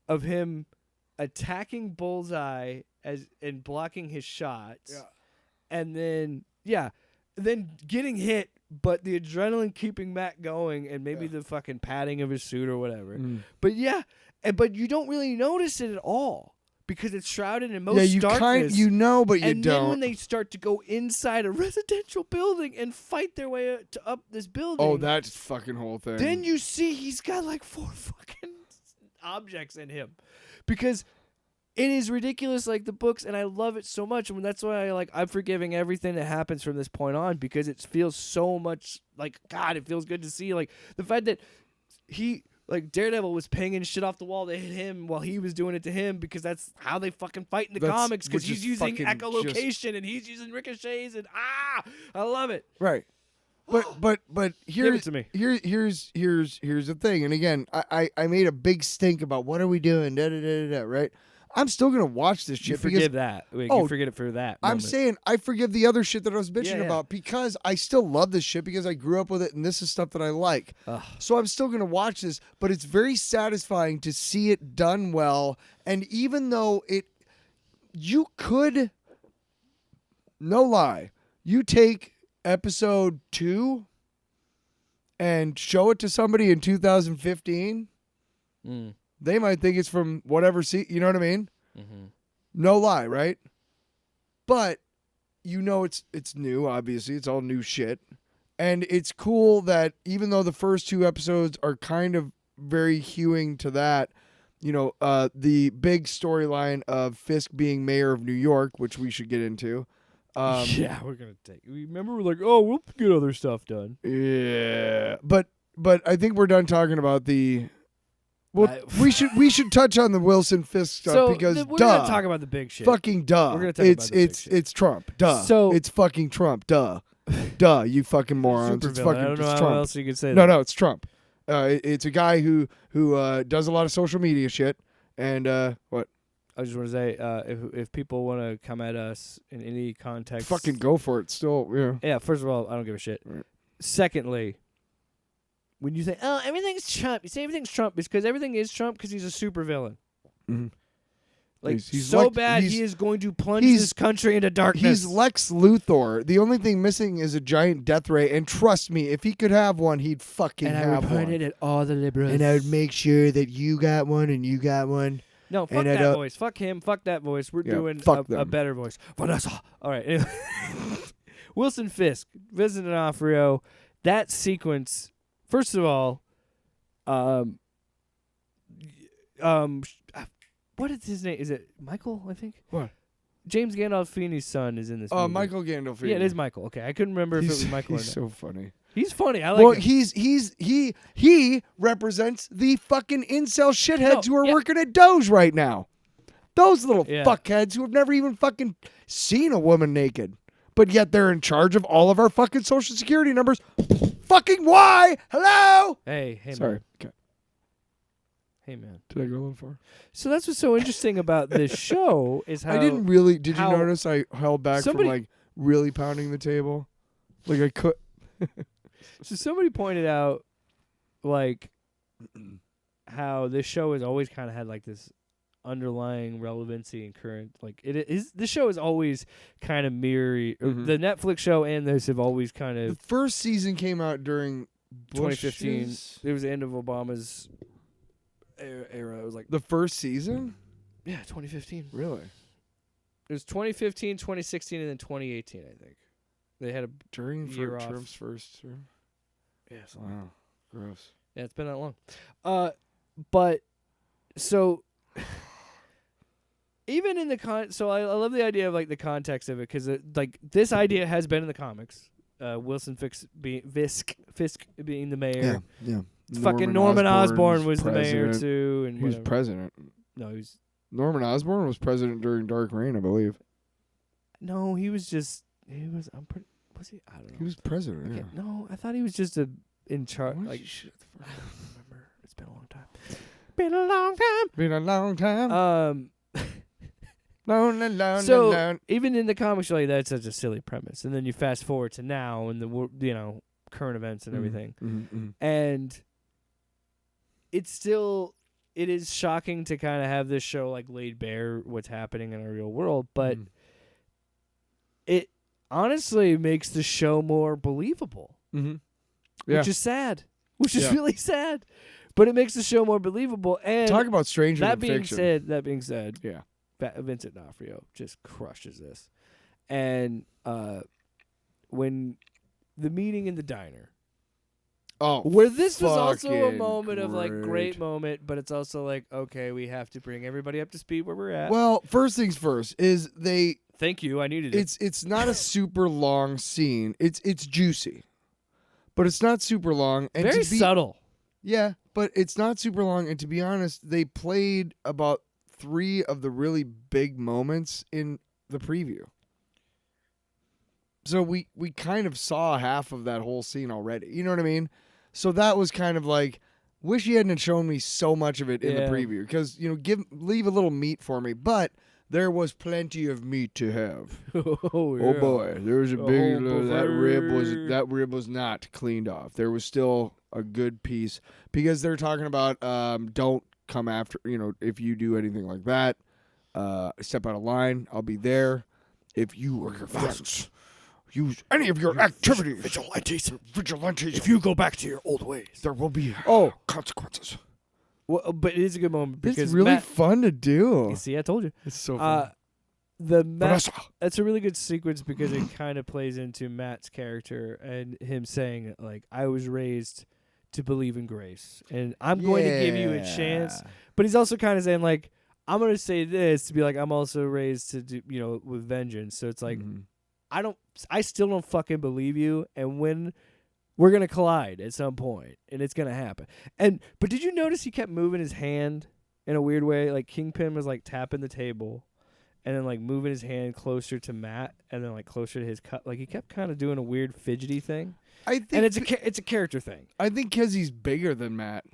of him attacking Bullseye and blocking his shots. Yeah. And then then getting hit, but the adrenaline keeping Matt going, and maybe the fucking padding of his suit or whatever. But but you don't really notice it at all because it's shrouded in most you darkness. but you and don't. then when they start to go inside a residential building and fight their way up this building, oh, that fucking whole thing. then you see he's got like 4 fucking objects in him, because it is ridiculous like the books, and I love it so much, and that's why I'm forgiving everything that happens from this point on, because it feels so much like God. It feels good to see like the fact that he. Like Daredevil was pinging shit off the wall to hit him while he was doing it to him, because that's how they fucking fight in the That's- comics, because which he's is using fucking echolocation and he's using ricochets and I love it. Right. But Give it to me. here's the thing. And again, I made a big stink about what are we doing, right? I'm still gonna watch this shit You because forgive that. Wait, Oh, you forget it for that. I'm moment. saying I forgive the other shit that I was bitching Yeah. about, because I still love this shit because I grew up with it and this is stuff that I like. Ugh. So I'm still gonna watch this, but it's very satisfying to see it done well. And even though you could, no lie, you take episode 2 and show it to somebody in 2015, they might think it's from whatever you know what I mean? Mm-hmm. No lie, right? But you know it's new, obviously. It's all new shit. And it's cool that even though the first 2 episodes are kind of very hewing to that, the big storyline of Fisk being mayor of New York, which we should get into. Yeah, we're gonna take. Remember, we're like, oh, we'll get other stuff done. Yeah. But I think we're done talking about the. Well, we should touch on the Wilson Fisk stuff So because we're duh, gonna talk about the big shit. fucking duh. We're gonna talk about the big shit. It's Trump. Duh. So- it's fucking Trump. Duh. Duh. You fucking morons. It's Supervillain. fucking I don't know it's how Trump. else you could say No, that. no, it's Trump. It's a guy who does a lot of social media shit. And what? I just want to say, if people want to come at us in any context, Fucking go for it. Still, yeah. yeah. First of all, I don't give a shit. Right. Secondly, when you say, oh, everything's Trump, you say everything's Trump because everything is Trump because he's a supervillain. Mm-hmm. Like He's so like- bad, he's- he is going to plunge he's- this country into darkness. He's Lex Luthor. The only thing missing is a giant death ray. And trust me, if he could have one, he'd fucking and I have would put one. it at all the liberals. And I would make sure that you got one and you got one. No, fuck And I that don't- voice. Fuck him. Fuck that voice. We're Yeah, doing fuck a them. better voice. Vanessa. All right. Anyway. Wilson Fisk, Vincent D'Onofrio. That sequence. First of all, what is his name? Is it Michael? I think. What? James Gandolfini's son is in this movie. Michael Gandolfini. Yeah, it is Michael. Okay, I couldn't remember if it was Michael or not. He's so funny. He's funny. I like Well, him. he represents the fucking incel shitheads No, who are yeah. working at Doge right now. Those little Yeah. fuckheads who have never even fucking seen a woman naked, but yet they're in charge of all of our fucking social security numbers. Fucking why? Hello. Hey, Sorry. man. Okay. Hey, man. Did I go a little far? So that's what's so interesting about this show is how I didn't really. Did you how- notice I held back Somebody- from like really pounding the table? Like I could. So somebody pointed out, like, how this show has always kind of had like this underlying relevancy and current. Like it is. This show is always kind of mirroring the Netflix show, and this have always kind The of first season came out during 2015. Bush's- It was the end of Obama's era. It was like The first season? 2015. Really? It was 2015, 2016, and then 2018. I think they had a During year off. Trump's first term? Wow. Gross. Yeah, it's been that long. But so even in the so I love the idea of like the context of it, because like this idea has been in the comics. Wilson Fisk being the mayor. Yeah. Fucking Norman Osborn was the mayor president. too, and He was whatever. president. No, he was Norman Osborn was president during Dark Reign, I believe. no, he was just he was. I'm pretty. Was he? I don't know. He was president. Okay, Yeah. no, I thought he was just in charge. What? Like I don't remember. It's been a long time. Been a long time. Been a long time. So even in the comics, you're like, that's such a silly premise, and then you fast forward to now and the current events and everything, and it is shocking to kind of have this show like laid bare what's happening in our real world, but it honestly makes the show more believable, which is sad, which is really sad, but it makes the show more believable. And talk about stranger than fiction. That being said, Yeah. Vincent D'Onofrio just crushes this. And when the meeting in the diner, where this was also a moment of like great moment, but it's also like, okay, we have to bring everybody up to speed where we're at. Well, first things first is Thank you, I needed it. it's not a super long scene. It's juicy, but it's not super long and Very subtle. Yeah, but it's not super long. And to be honest, they played about 3 of the really big moments in the preview. So we kind of saw half of that whole scene already. You know what I mean? So that was kind of like, wish you hadn't shown me so much of it in the preview, because leave a little meat for me. But there was plenty of meat to have. Oh boy, there was a big that rib was not cleaned off. There was still a good piece, because they're talking about don't come after, if you do anything like that, step out of line, I'll be there. If you or your friends use any of your activities, vigilantes, if you go back to your old ways, there will be consequences. Well, but it is a good moment because it's really fun to do. You see, I told you. It's so fun. That's a really good sequence, because it kind of plays into Matt's character and him saying, like, I was raised to believe in grace, and I'm going to give you a chance. But he's also kind of saying, like, I'm going to say this to be like, I'm also raised to do, with vengeance. So it's like, I still don't fucking believe you, and when we're going to collide at some point, and it's going to happen. But did you notice he kept moving his hand in a weird way? Like, Kingpin was, like, tapping the table, and then, like, moving his hand closer to Matt, and then, like, closer to his cut. Like, he kept kind of doing a weird fidgety thing. I think, and it's a character thing. I think because he's bigger than Matt,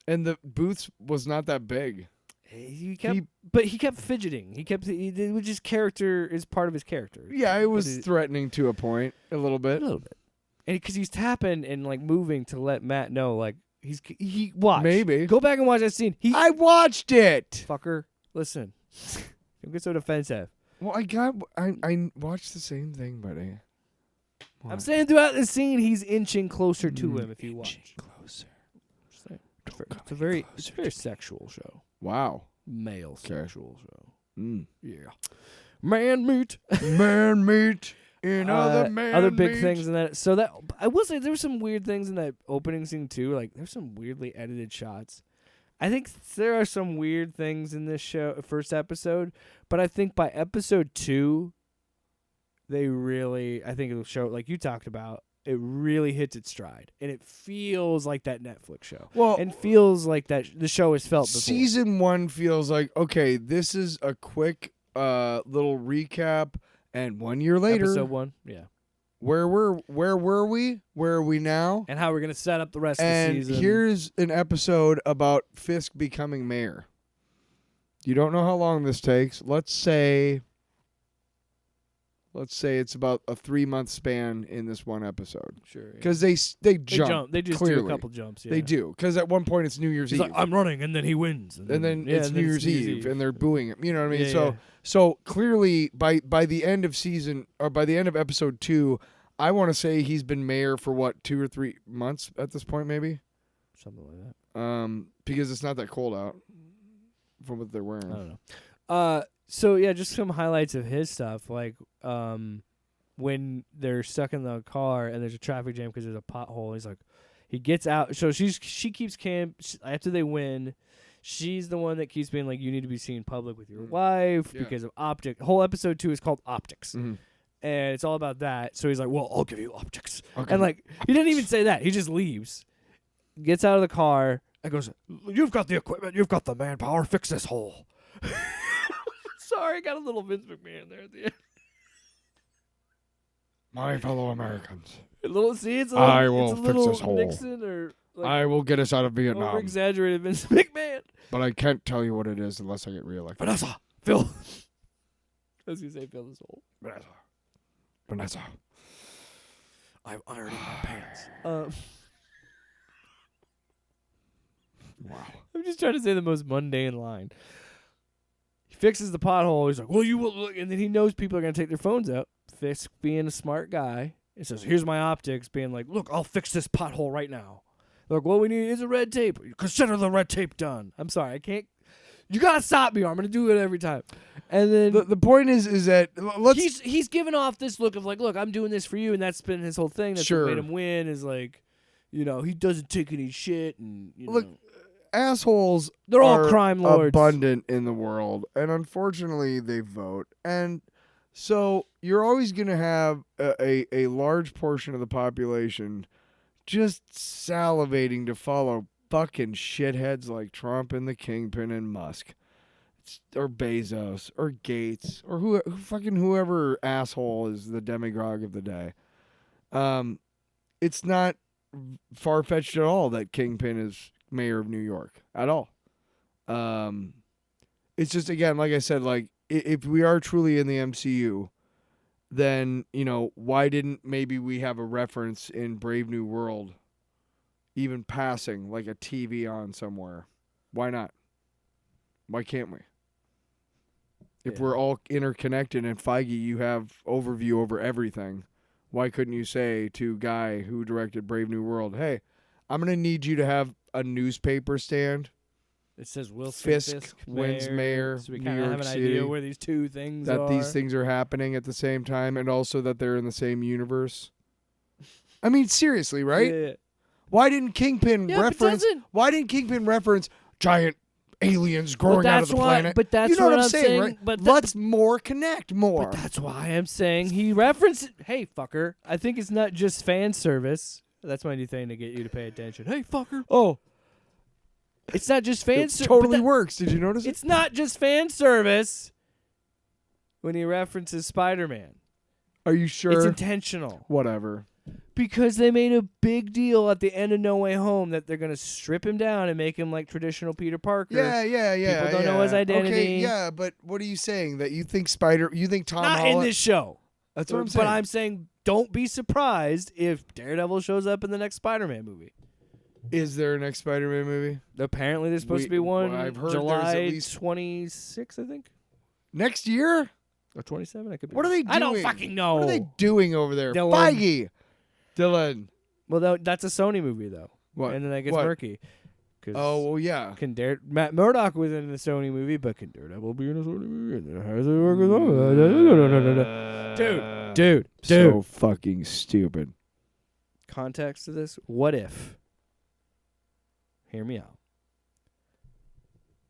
and the booth was not that big. He kept fidgeting. It was just character is part of his character. Yeah, it was threatening to a point, a little bit. And because he's tapping and like moving to let Matt know, like he watch. Maybe go back and watch that scene. I watched it. Fucker, listen. Don't get so defensive. Well, I watched the same thing, buddy. What? I'm saying throughout the scene, he's inching closer to him. If you watch, closer. It's a very sexual show. Wow, male sexual show. Yeah, man meat. Other big things in that. So that I will say there were some weird things in that opening scene too. Like there's some weirdly edited shots. I think there are some weird things in this first episode, but I think by episode 2, I think it'll show, like you talked about, it really hits its stride, and it feels like that Netflix show. Well, and feels like that the show has felt before. Season 1 feels like, okay, this is a quick little recap, and 1 year later, episode 1, yeah. Where were we? Where are we now? And how we're gonna set up the rest of the season. And here's an episode about Fisk becoming mayor. You don't know how long this takes. Let's say let's say it's about a 3-month span in this one episode. Sure. Because they jump. They just clearly. do a couple jumps. Yeah. They do. Because at one point it's New Year's He's Eve. like, I'm running, and then he wins. And then it's New Year's Eve, and they're booing him. You know what I mean? Yeah, So clearly, by the end of by the end of episode 2, I want to say he's been mayor for what, 2 or 3 months at this point, maybe. Something like that. Because it's not that cold out, from what they're wearing. I don't know. So yeah, just some highlights of his stuff, like when they're stuck in the car and there's a traffic jam because there's a pothole. He's like, he gets out. So she keeps camp after they win. She's the one that keeps being like, you need to be seen in public with your wife because of optics. Whole episode 2 is called Optics. Mm-hmm. And it's all about that. So he's like, well, I'll give you optics. And like, he didn't even say that. He just leaves, gets out of the car, and goes, you've got the equipment, you've got the manpower, fix this hole. Sorry, I got a little Vince McMahon there at the end. My fellow Americans. It's a little, I will it's a fix little this hole. Nixon or like I will get us out of Vietnam. over-exaggerated Vince McMahon. But I can't tell you what it is unless I get reelected. Vanessa, Phil. I was going to say fill this hole. Vanessa. I'm ironing my pants. Wow. I'm just trying to say the most mundane line. He fixes the pothole. He's like, well, you will look. And then he knows people are going to take their phones out. Fisk, being a smart guy, he says, here's my optics, being like, look, I'll fix this pothole right now. They're like, what we need is a red tape. Consider the red tape done. I'm sorry. I can't. You got to stop me, or I'm going to do it every time. And then the point is that he's giving off this look of like, look, I'm doing this for you, and that's been his whole thing. That's what made him win. Is like, you know, he doesn't take any shit, and look, assholes. They're all crime lords, abundant in the world, and unfortunately, they vote, and so you're always going to have a large portion of the population just salivating to follow fucking shitheads like Trump and the Kingpin and Musk. Or Bezos, or Gates, or whoever asshole is the demagogue of the day. It's not far-fetched at all that Kingpin is mayor of New York at all. It's just, again, like I said, like if we are truly in the MCU, then why didn't maybe we have a reference in Brave New World, even passing like a TV on somewhere? Why not? Why can't we? If we're all interconnected and Feige, you have overview over everything, why couldn't you say to Guy who directed Brave New World, hey, I'm going to need you to have a newspaper stand. It says Wilson Fisk wins mayor, so we New kind of York have an City, idea where these two things are. that these things are happening at the same time, and also that they're in the same universe. I mean, seriously, right? Yeah. Why didn't Kingpin reference? Why didn't Kingpin reference giant aliens growing out of the planet? But that's you know what I'm saying, saying, right? But let's connect more. But that's why I'm saying he referenced. Hey, fucker! I think it's not just fan service. That's my new thing to get you to pay attention. Hey, fucker! Oh, it's not just fan service. Totally works. Did you notice it? It's not just fan service when he references Spider-Man. Are you sure? It's intentional. Whatever. Because they made a big deal at the end of No Way Home that they're going to strip him down and make him like traditional Peter Parker. Yeah. People don't know his identity. Okay, yeah, but what are you saying? That you think Tom Not Holland? in this show. That's what I'm saying. But I'm saying don't be surprised if Daredevil shows up in the next Spider-Man movie. Is there a next Spider-Man movie? Apparently there's supposed to be one I've heard July there's at least 26, I think. Next year? Or 27, I could be. What are they doing? I don't fucking know. What are they doing over there? Dylan. Dylan. Well, that's a Sony movie, though. What? And then that gets What? murky. Oh, well, yeah. Matt Murdock was in the Sony movie, but can Daredevil be in a Sony movie? And then how does it work with Dude. So fucking stupid. Context to this. What if? Hear me out.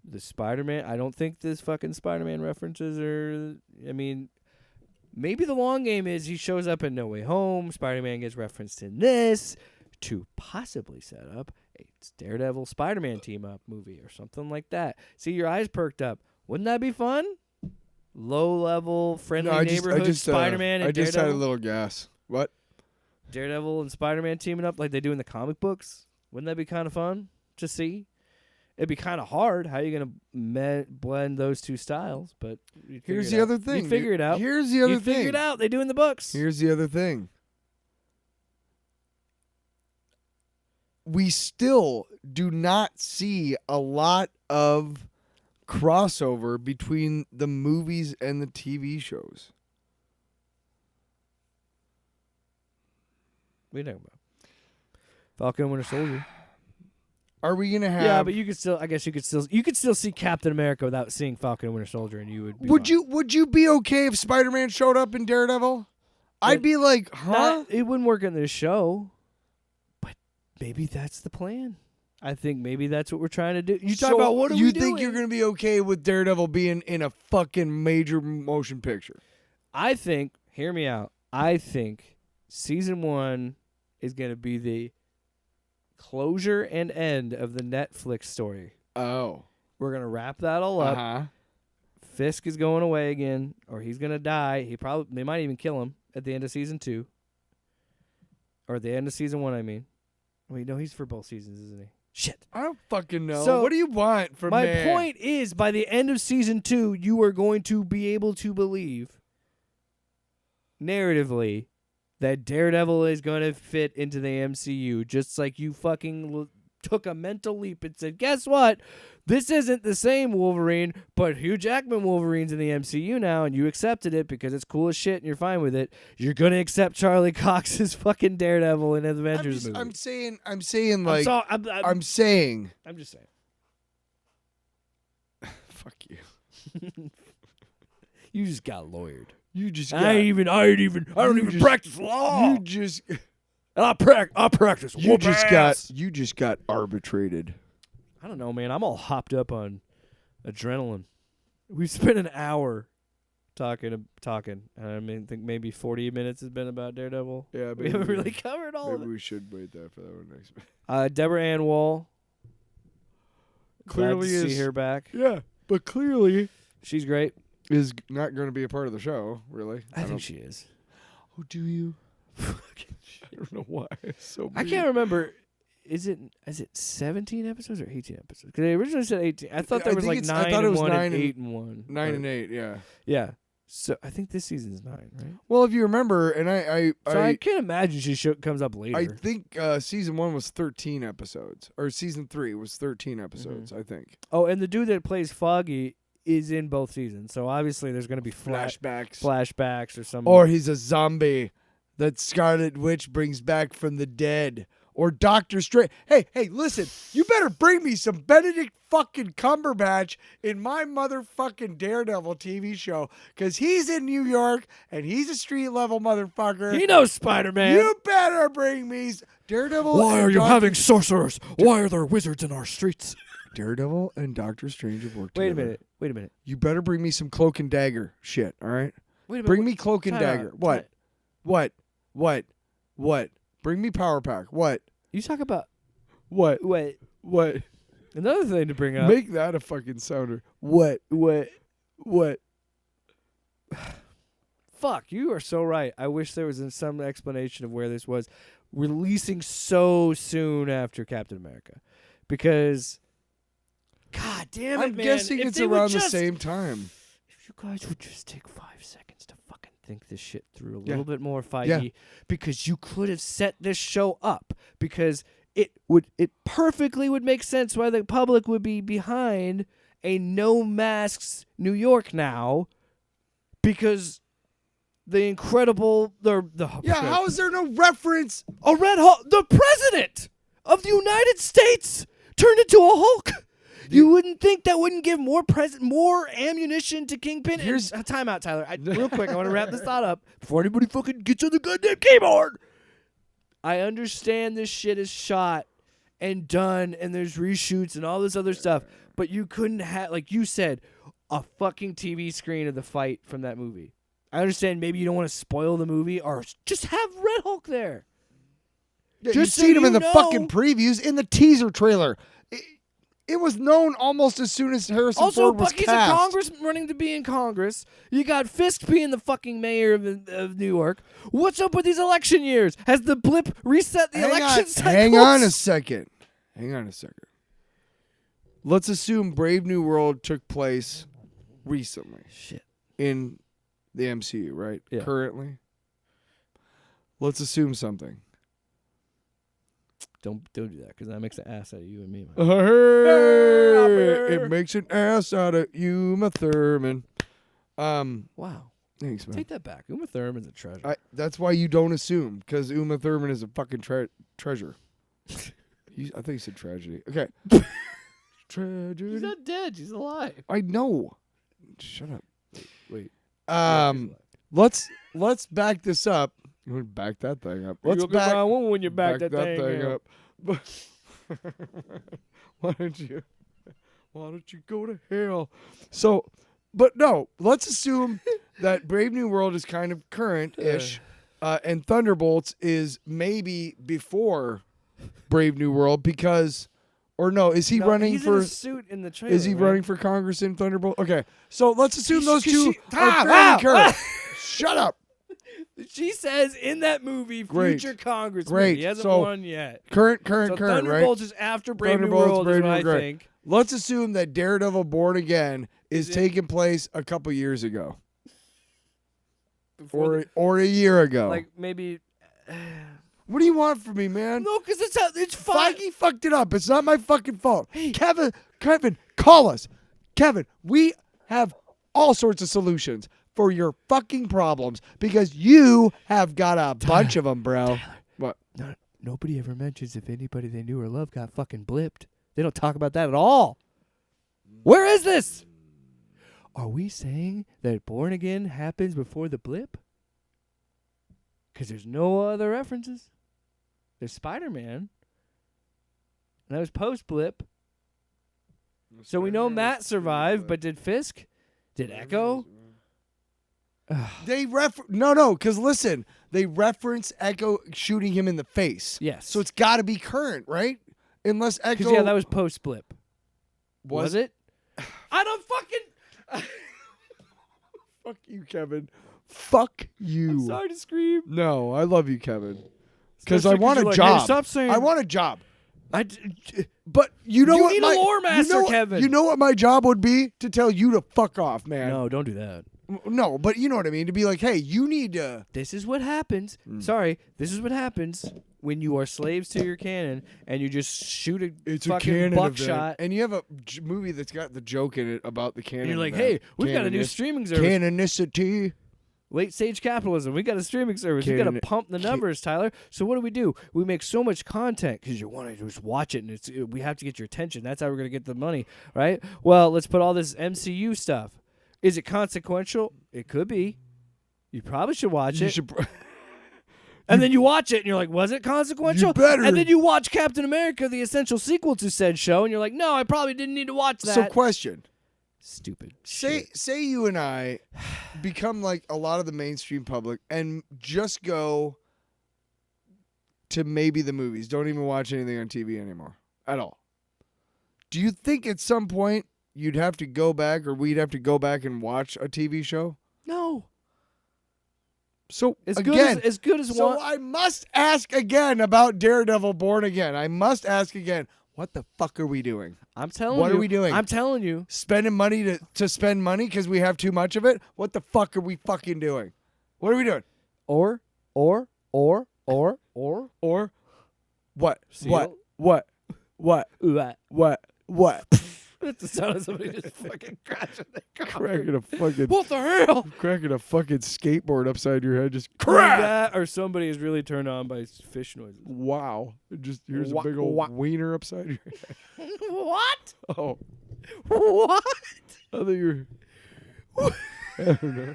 The Spider-Man, I don't think this fucking Spider-Man references are, I mean, maybe the long game is he shows up in No Way Home, Spider-Man gets referenced in this to possibly set up a Daredevil Spider-Man team-up movie or something like that. See, your eyes perked up. Wouldn't that be fun? Low-level, friendly neighborhood Spider-Man and I just Daredevil? had a little gas. What? Daredevil and Spider-Man teaming up like they do in the comic books. Wouldn't that be kind of fun to see? It'd be kind of hard. How are you gonna blend those two styles? But Here's the other thing. You figure it out. Here's the other you thing. Figure it out. They do in the books. Here's the other thing. We still do not see a lot of crossover between the movies and the TV shows. What are you talking about? Falcon and Winter Soldier. Are we gonna have? Yeah, but you could still. I guess you could still see Captain America without seeing Falcon and Winter Soldier, and you would. Be fine. Would you be okay if Spider-Man showed up in Daredevil? I'd be like, huh? It wouldn't work in this show, but maybe that's the plan. I think maybe that's what we're trying to do. You talk about what are we doing? You think you're gonna be okay with Daredevil being in a fucking major motion picture? I think. Hear me out. I think season 1 is gonna be the closure and end of the Netflix story. Oh. We're going to wrap that all up. Uh-huh. Fisk is going away again, or he's going to die. They might even kill him at the end of season 2. Or at the end of season 1, I mean. Wait, no, he's for both seasons, isn't he? Shit. I don't fucking know. So, what do you want from me? My point is, by the end of season 2, you are going to be able to believe, narratively, that Daredevil is going to fit into the MCU, just like you fucking took a mental leap and said, guess what? This isn't the same Wolverine, but Hugh Jackman Wolverine's in the MCU now, and you accepted it because it's cool as shit and you're fine with it. You're going to accept Charlie Cox's fucking Daredevil in an Avengers movie. I'm saying like... I'm just saying. Fuck you. You just got lawyered. You just I don't even practice law. You just I practice. you just got arbitrated. I don't know, man. I'm all hopped up on adrenaline. We've spent an hour talking. I think maybe 40 minutes has been about Daredevil. Yeah, we haven't really covered all of it. Maybe we should wait that for that one next. Deborah Ann Wall. Clearly glad to see her back. Yeah, but clearly she's great. Is not going to be a part of the show, really. I think she is. Oh, do you? I don't know why. It's so I can't remember. Is it 17 episodes or 18 episodes? Because they originally said 18. I thought there was like 9 and 1 and 8 and 1. 9 and 8, yeah. Yeah. So I think this season's 9, right? Well, if you remember, and I can't imagine she comes up later. I think season 1 was 13 episodes, or season 3 was 13 episodes. I think. Oh, and the dude that plays Foggy is in both seasons, so obviously there's going to be flashbacks or something. Or he's a zombie that Scarlet Witch brings back from the dead. Or Doctor Strange. Hey, listen, you better bring me some Benedict fucking Cumberbatch in my motherfucking Daredevil TV show, because he's in New York and he's a street level motherfucker. He knows Spider-Man. You better bring me Daredevil. Why are you having sorcerers? Why are there wizards in our streets? Daredevil and Doctor Strange have worked together. Wait a minute. You better bring me some Cloak and Dagger shit, all right? Wait a minute. Bring me Cloak and Dagger. What? Bring me Power Pack. What? You talk about... What? Another thing to bring up. Make that a fucking sounder. What? Fuck, you are so right. I wish there was some explanation of where this was releasing so soon after Captain America. Because... God damn it, I'm man. guessing it's around the same time. If you guys would just take 5 seconds to fucking think this shit through a little bit more, Feige, because you could have set this show up, because it perfectly would make sense why the public would be behind a no masks New York now, because the incredible how is there no reference? A Red Hulk, the president of the United States turned into a Hulk. You wouldn't think that wouldn't give more ammunition to Kingpin? Here's a timeout, Tyler. Real quick, I want to wrap this thought up before anybody fucking gets on the goddamn keyboard. I understand this shit is shot and done, and there's reshoots and all this other stuff, but you couldn't have, like you said, a fucking TV screen of the fight from that movie. I understand maybe you don't want to spoil the movie, or just have Red Hulk there. Yeah, you've seen him in the fucking previews, in the teaser trailer. It was known almost as soon as Harrison Ford was Bucky's cast. in Congress, running to be in Congress. You got Fisk being the fucking mayor of New York. What's up with these election years? Has the blip reset the election cycles? Hang on a second. let's assume Brave New World took place recently Shit. in the MCU, right? Yeah. Currently. Let's assume something. Don't do that because that makes an ass out of you and me. Man. It makes an ass out of Uma Thurman. Wow. Thanks, man. Take that back. Uma Thurman's a treasure. That's why you don't assume, because Uma Thurman is a fucking treasure. I think you said tragedy. Okay. Tragedy. She's not dead. She's alive. I know. Shut up. Wait. Let's back this up. You want to back that thing up? Let's back when you back that thing up. Why don't you go to hell? So, but no. Let's assume that Brave New World is kind of current-ish, and Thunderbolts is maybe before Brave New World because. Or no, is he running he's for? In a suit in the trailer, is he right? running for Congress in Thunderbolt? Okay, so let's assume those two are fairly current. Shut up. She says in that movie, Great. future Congressman. Great. He hasn't So, won yet. Current, So right? Thunderbolts is after Brave New Thunderbolts, World, Brave is New what I World. think. Let's assume that Daredevil Born Again is Is it- taking place a couple years ago, Before or a year ago. like maybe. What do you want from me, man? No, because it's fine. Feige fucked it up. It's not my fucking fault. Hey. Kevin, call us. Kevin, we have all sorts of solutions for your fucking problems because you have got a bunch of them, bro. What? Nobody ever mentions if anybody they knew or loved got fucking blipped. They don't talk about that at all. Where is this? Are we saying that Born Again happens before the blip? Because there's no other references. There's Spider-Man. And that was post-blip. So we know Matt survived, but did Fisk? Did Echo? They because listen, they reference Echo shooting him in the face. Yes. So it's got to be current, right? Unless Echo. Because, yeah, that was post-blip. Was it? I don't fucking... Fuck you, Kevin. Fuck you. I'm sorry to scream. No, I love you, Kevin. Because I Especially want a you're like, job. hey, stop saying... I want a job. But you know You what need a my lore master, Kevin. You know what my job would be? To tell you to fuck off, man. No, don't do that. No, but you know what I mean. To be like, hey, you need to. This is what happens. Sorry, this is what happens when you are slaves to your cannon and you just shoot a fucking buckshot. And you have a movie that's got the joke in it about the cannon. And you're like, event. hey, we've got a new streaming service. Canonicity. Late stage capitalism. We got a streaming service. We got to pump the numbers, Tyler. So what do? We make so much content because you want to just watch it, and we have to get your attention. That's how we're gonna get the money, right? Well, let's put all this MCU stuff. Is it consequential? It could be. You probably should watch it. And then you watch it, and you're like, was it consequential? You better. And then you watch Captain America, the essential sequel to said show, and you're like, no, I probably didn't need to watch that. So question. Stupid. Say you and I become like a lot of the mainstream public and just go to maybe the movies. Don't even watch anything on TV anymore at all. Do you think at some point you'd have to go back or we'd have to go back and watch a TV show? No. So As again, good as so one. I must ask again about Daredevil Born Again. I must ask again. What the fuck are we doing? I'm telling you. What are we doing? I'm telling you. Spending money to spend money because we have too much of it? What the fuck are we fucking doing? What are we doing? Or What? Seal? What? That's the sound of somebody just fucking crashing their car. Cracking a fucking What the hell? cracking a fucking skateboard upside your head. Just Either that, or somebody is really turned on by fish noises. wow. Just here's a big old wiener upside your head. What? Oh, What? I thought you were. I don't know.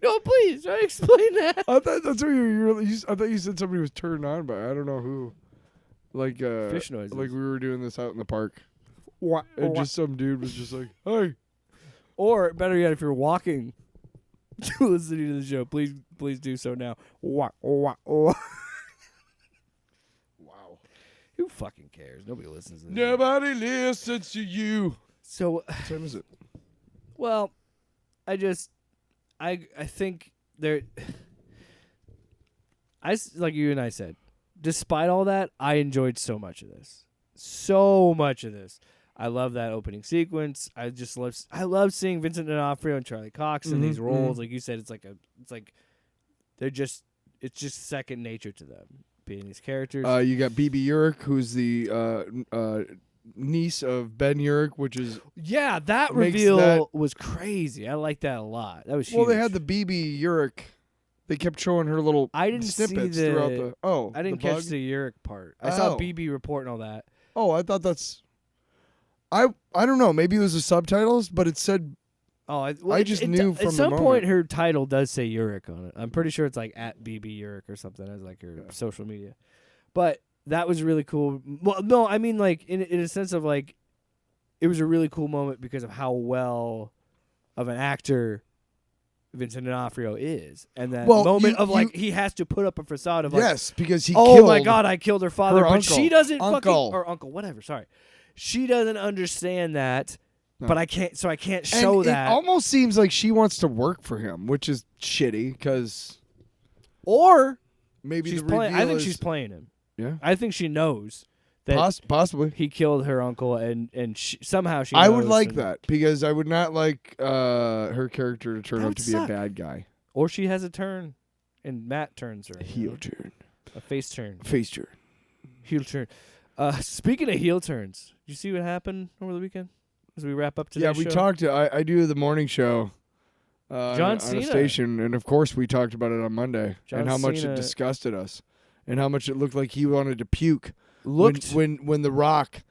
No, please, try to explain that. I thought that's what I thought you said somebody was turned on by. I don't know who. Like Fish noises. Like we were doing this out in the park. What? And just some dude was just like, "Hey." Or better yet, if you're walking, listening to the show, please do so now. Wow. Who fucking cares? Nobody listens to this. Nobody listens to you. So, What time is it? well, I think there. Like you and I said, despite all that, I enjoyed so much of this. So much of this. I love that opening sequence. I love seeing Vincent D'Onofrio and Charlie Cox in these roles. Like you said, it's like it's just second nature to them being these characters. You got BB Urich, who's the niece of Ben Urich, which is that reveal was crazy. I like that a lot. That was huge. Well, they had the BB Urich. They kept showing her little I didn't snippets see throughout the. Oh, I didn't the catch bug? the Urich part. I saw BB report and all that. Oh, I thought that's. I don't know. Maybe it was the subtitles, but it said. Oh, I just knew from at some the point moment. her title does say Urich on it. I'm pretty sure it's like at BB Urich or something as like her social media. But that was really cool. Well, no, I mean like in a sense of like, it was a really cool moment because of how well of an actor Vincent D'Onofrio is, and that moment of like he has to put up a facade of like, yes, because he. Oh killed my God, I killed her father, her but uncle. she doesn't Uncle. or uncle, whatever. Sorry, she doesn't understand that. No. But I can't show and that. It almost seems like she wants to work for him, which is shitty because. Or maybe she's the playing. I think is- she's playing him. Yeah, I think she knows that possibly. he killed her uncle, and somehow she. I would knows like and- that because I would not like her character to turn That out would to be suck. a bad guy. Or she has a turn, and Matt turns her. Heel turn, A face turn. face turn. Heel turn. Speaking of heel turns, did you see what happened over the weekend? As we wrap up today's Yeah, we show? talked. I do the morning show. John on Cena. a station, and of course we talked about it on Monday, John and how much Cena- it disgusted us, and how much it looked like he wanted to puke. Looked when the Rock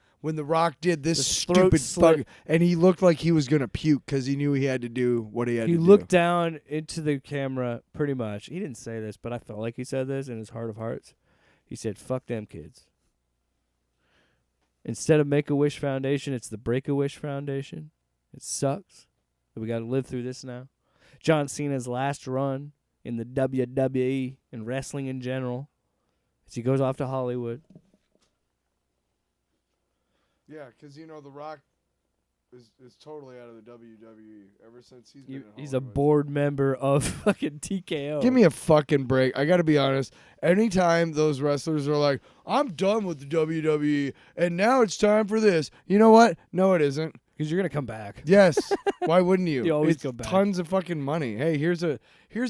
did this The throat stupid slit. fuck, and he looked like he was gonna puke because he knew he had to do what he had He to looked do. down into the camera pretty much. He didn't say this, but I felt like he said this in his heart of hearts. He said, "Fuck them kids." Instead of Make-A-Wish Foundation, it's the Break-A-Wish Foundation. It sucks that we got to live through this now. John Cena's last run in the WWE and wrestling in general as he goes off to Hollywood. Yeah, because the Rock is totally out of the WWE ever since he's been. He's a board member of fucking TKO. Give me a fucking break. I got to be honest. Anytime those wrestlers are like, I'm done with the WWE, and now it's time for this. You know what? No, it isn't. Because you're going to come back. Yes. Why wouldn't you? You always It's go back. Tons of fucking money. Hey, here's a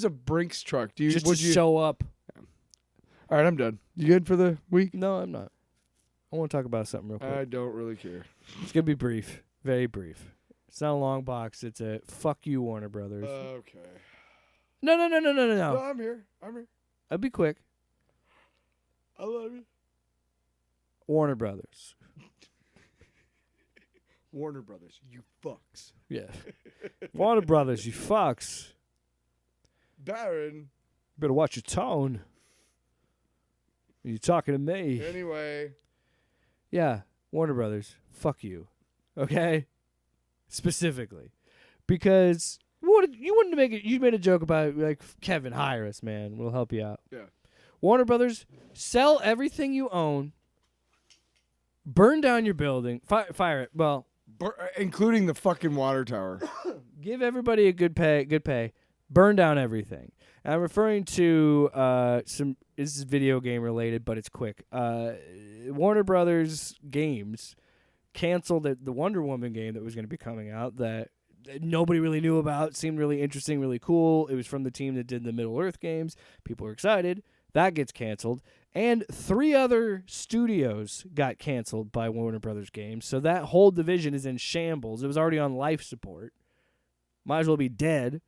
Brinks truck. Do you Just would to you? show up. All right, I'm done. You good for the week? No, I'm not. I want to talk about something real quick. I don't really care. It's going to be brief. Very brief. It's not a long box. It's a fuck you, Warner Brothers. Okay. No. No, I'm here. I'll be quick. I love you. Warner Brothers. Warner Brothers, you fucks. Yeah. Warner Brothers, you fucks. Baron. Better watch your tone. When you're talking to me. Anyway. Yeah. Warner Brothers, fuck you. Okay? Specifically. Because you made a joke about like Kevin, hire us, man. We'll help you out. Yeah. Warner Brothers, sell everything you own. Burn down your building. Fire it. Well, Including the fucking water tower. give everybody a good pay. Burn down everything. And I'm referring to some. This is video game related, but it's quick. Warner Brothers Games canceled the Wonder Woman game that was going to be coming out that nobody really knew about. Seemed really interesting, really cool. It was from the team that did the Middle Earth games. People were excited. That gets canceled. And 3 other studios got canceled by Warner Brothers Games. So that whole division is in shambles. It was already on life support. Might as well be dead.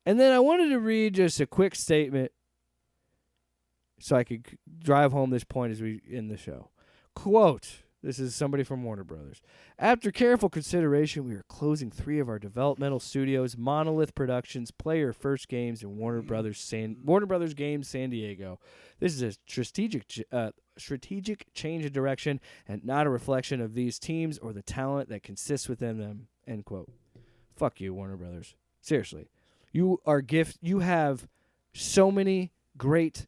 And then I wanted to read just a quick statement so I could drive home this point as we end the show. Quote, this is somebody from Warner Brothers. After careful consideration, we are closing 3 of our developmental studios, Monolith Productions, Player First Games, and Warner Brothers Games San Diego. This is a strategic change of direction and not a reflection of these teams or the talent that consists within them. End quote. Fuck you, Warner Brothers. Seriously. You have so many great,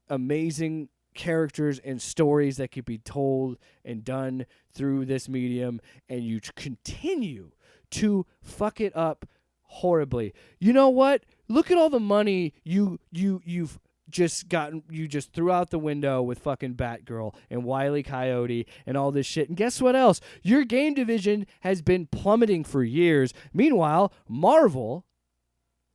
amazing characters and stories that could be told and done through this medium, and you continue to fuck it up horribly. You know what? Look at all the money you've just threw out the window with fucking Batgirl and Wile E. Coyote and all this shit. And guess what else? Your game division has been plummeting for years. Meanwhile, Marvel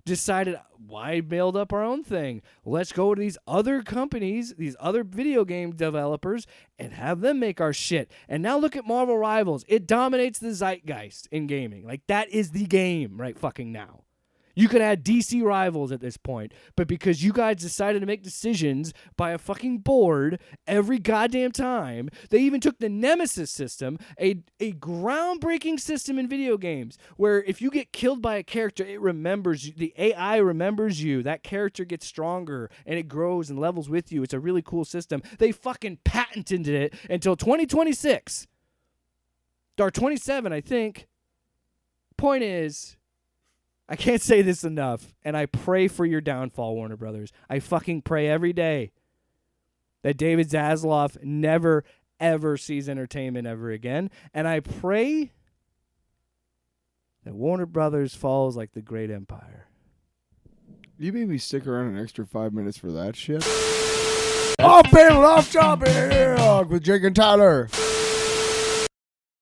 decided, why build up our own thing? Let's go to these other companies, these other video game developers, and have them make our shit. And now look at Marvel Rivals. It dominates the zeitgeist in gaming. Like, that is the game right fucking now. You could add DC Rivals at this point, but because you guys decided to make decisions by a fucking board every goddamn time, they even took the Nemesis system, a groundbreaking system in video games, where if you get killed by a character, it remembers you. The AI remembers you. That character gets stronger, and it grows and levels with you. It's a really cool system. They fucking patented it until 2026. Or 27, I think. Point is, I can't say this enough, and I pray for your downfall, Warner Brothers. I fucking pray every day that David Zaslav never, ever sees entertainment ever again. And I pray that Warner Brothers falls like the great empire. You made me stick around an extra 5 minutes for that shit. Off panel, off topic with Jake and Tyler.